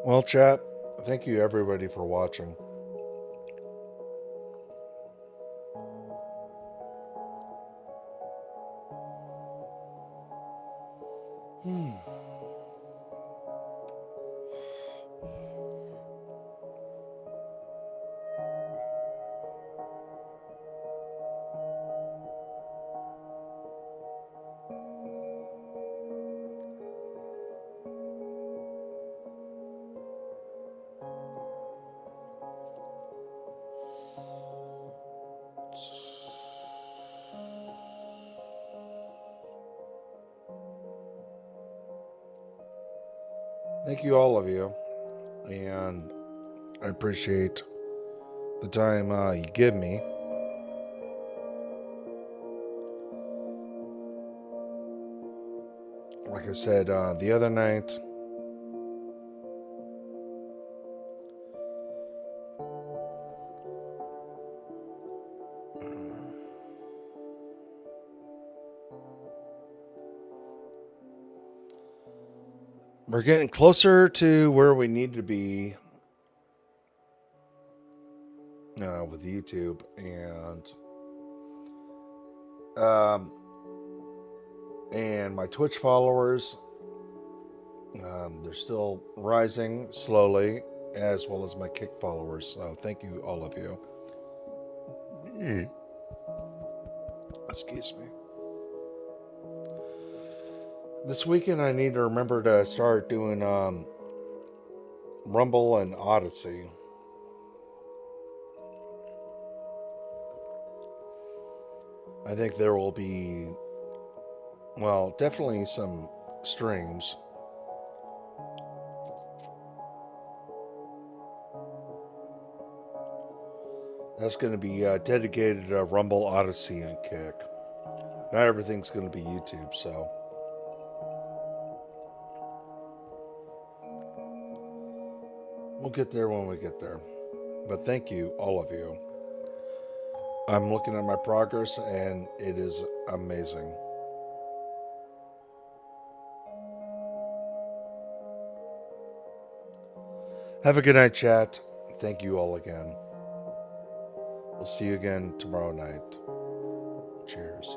Well, chat. Thank you everybody for watching. Hmm. Thank you, all of you. And I appreciate the time you give me. Like I said the other night, we're getting closer to where we need to be with YouTube, um, and my Twitch followers. They're still rising slowly, as well as my Kick followers. So thank you, all of you. Excuse me. This weekend, I need to remember to start doing Rumble and Odyssey. I think there will be, well, definitely some streams. That's going to be dedicated to Rumble, Odyssey, and Kick. Not everything's going to be YouTube, so. We'll get there when we get there. But thank you, all of you. I'm looking at my progress, and it is amazing. Have a good night, chat. Thank you all again. We'll see you again tomorrow night. Cheers.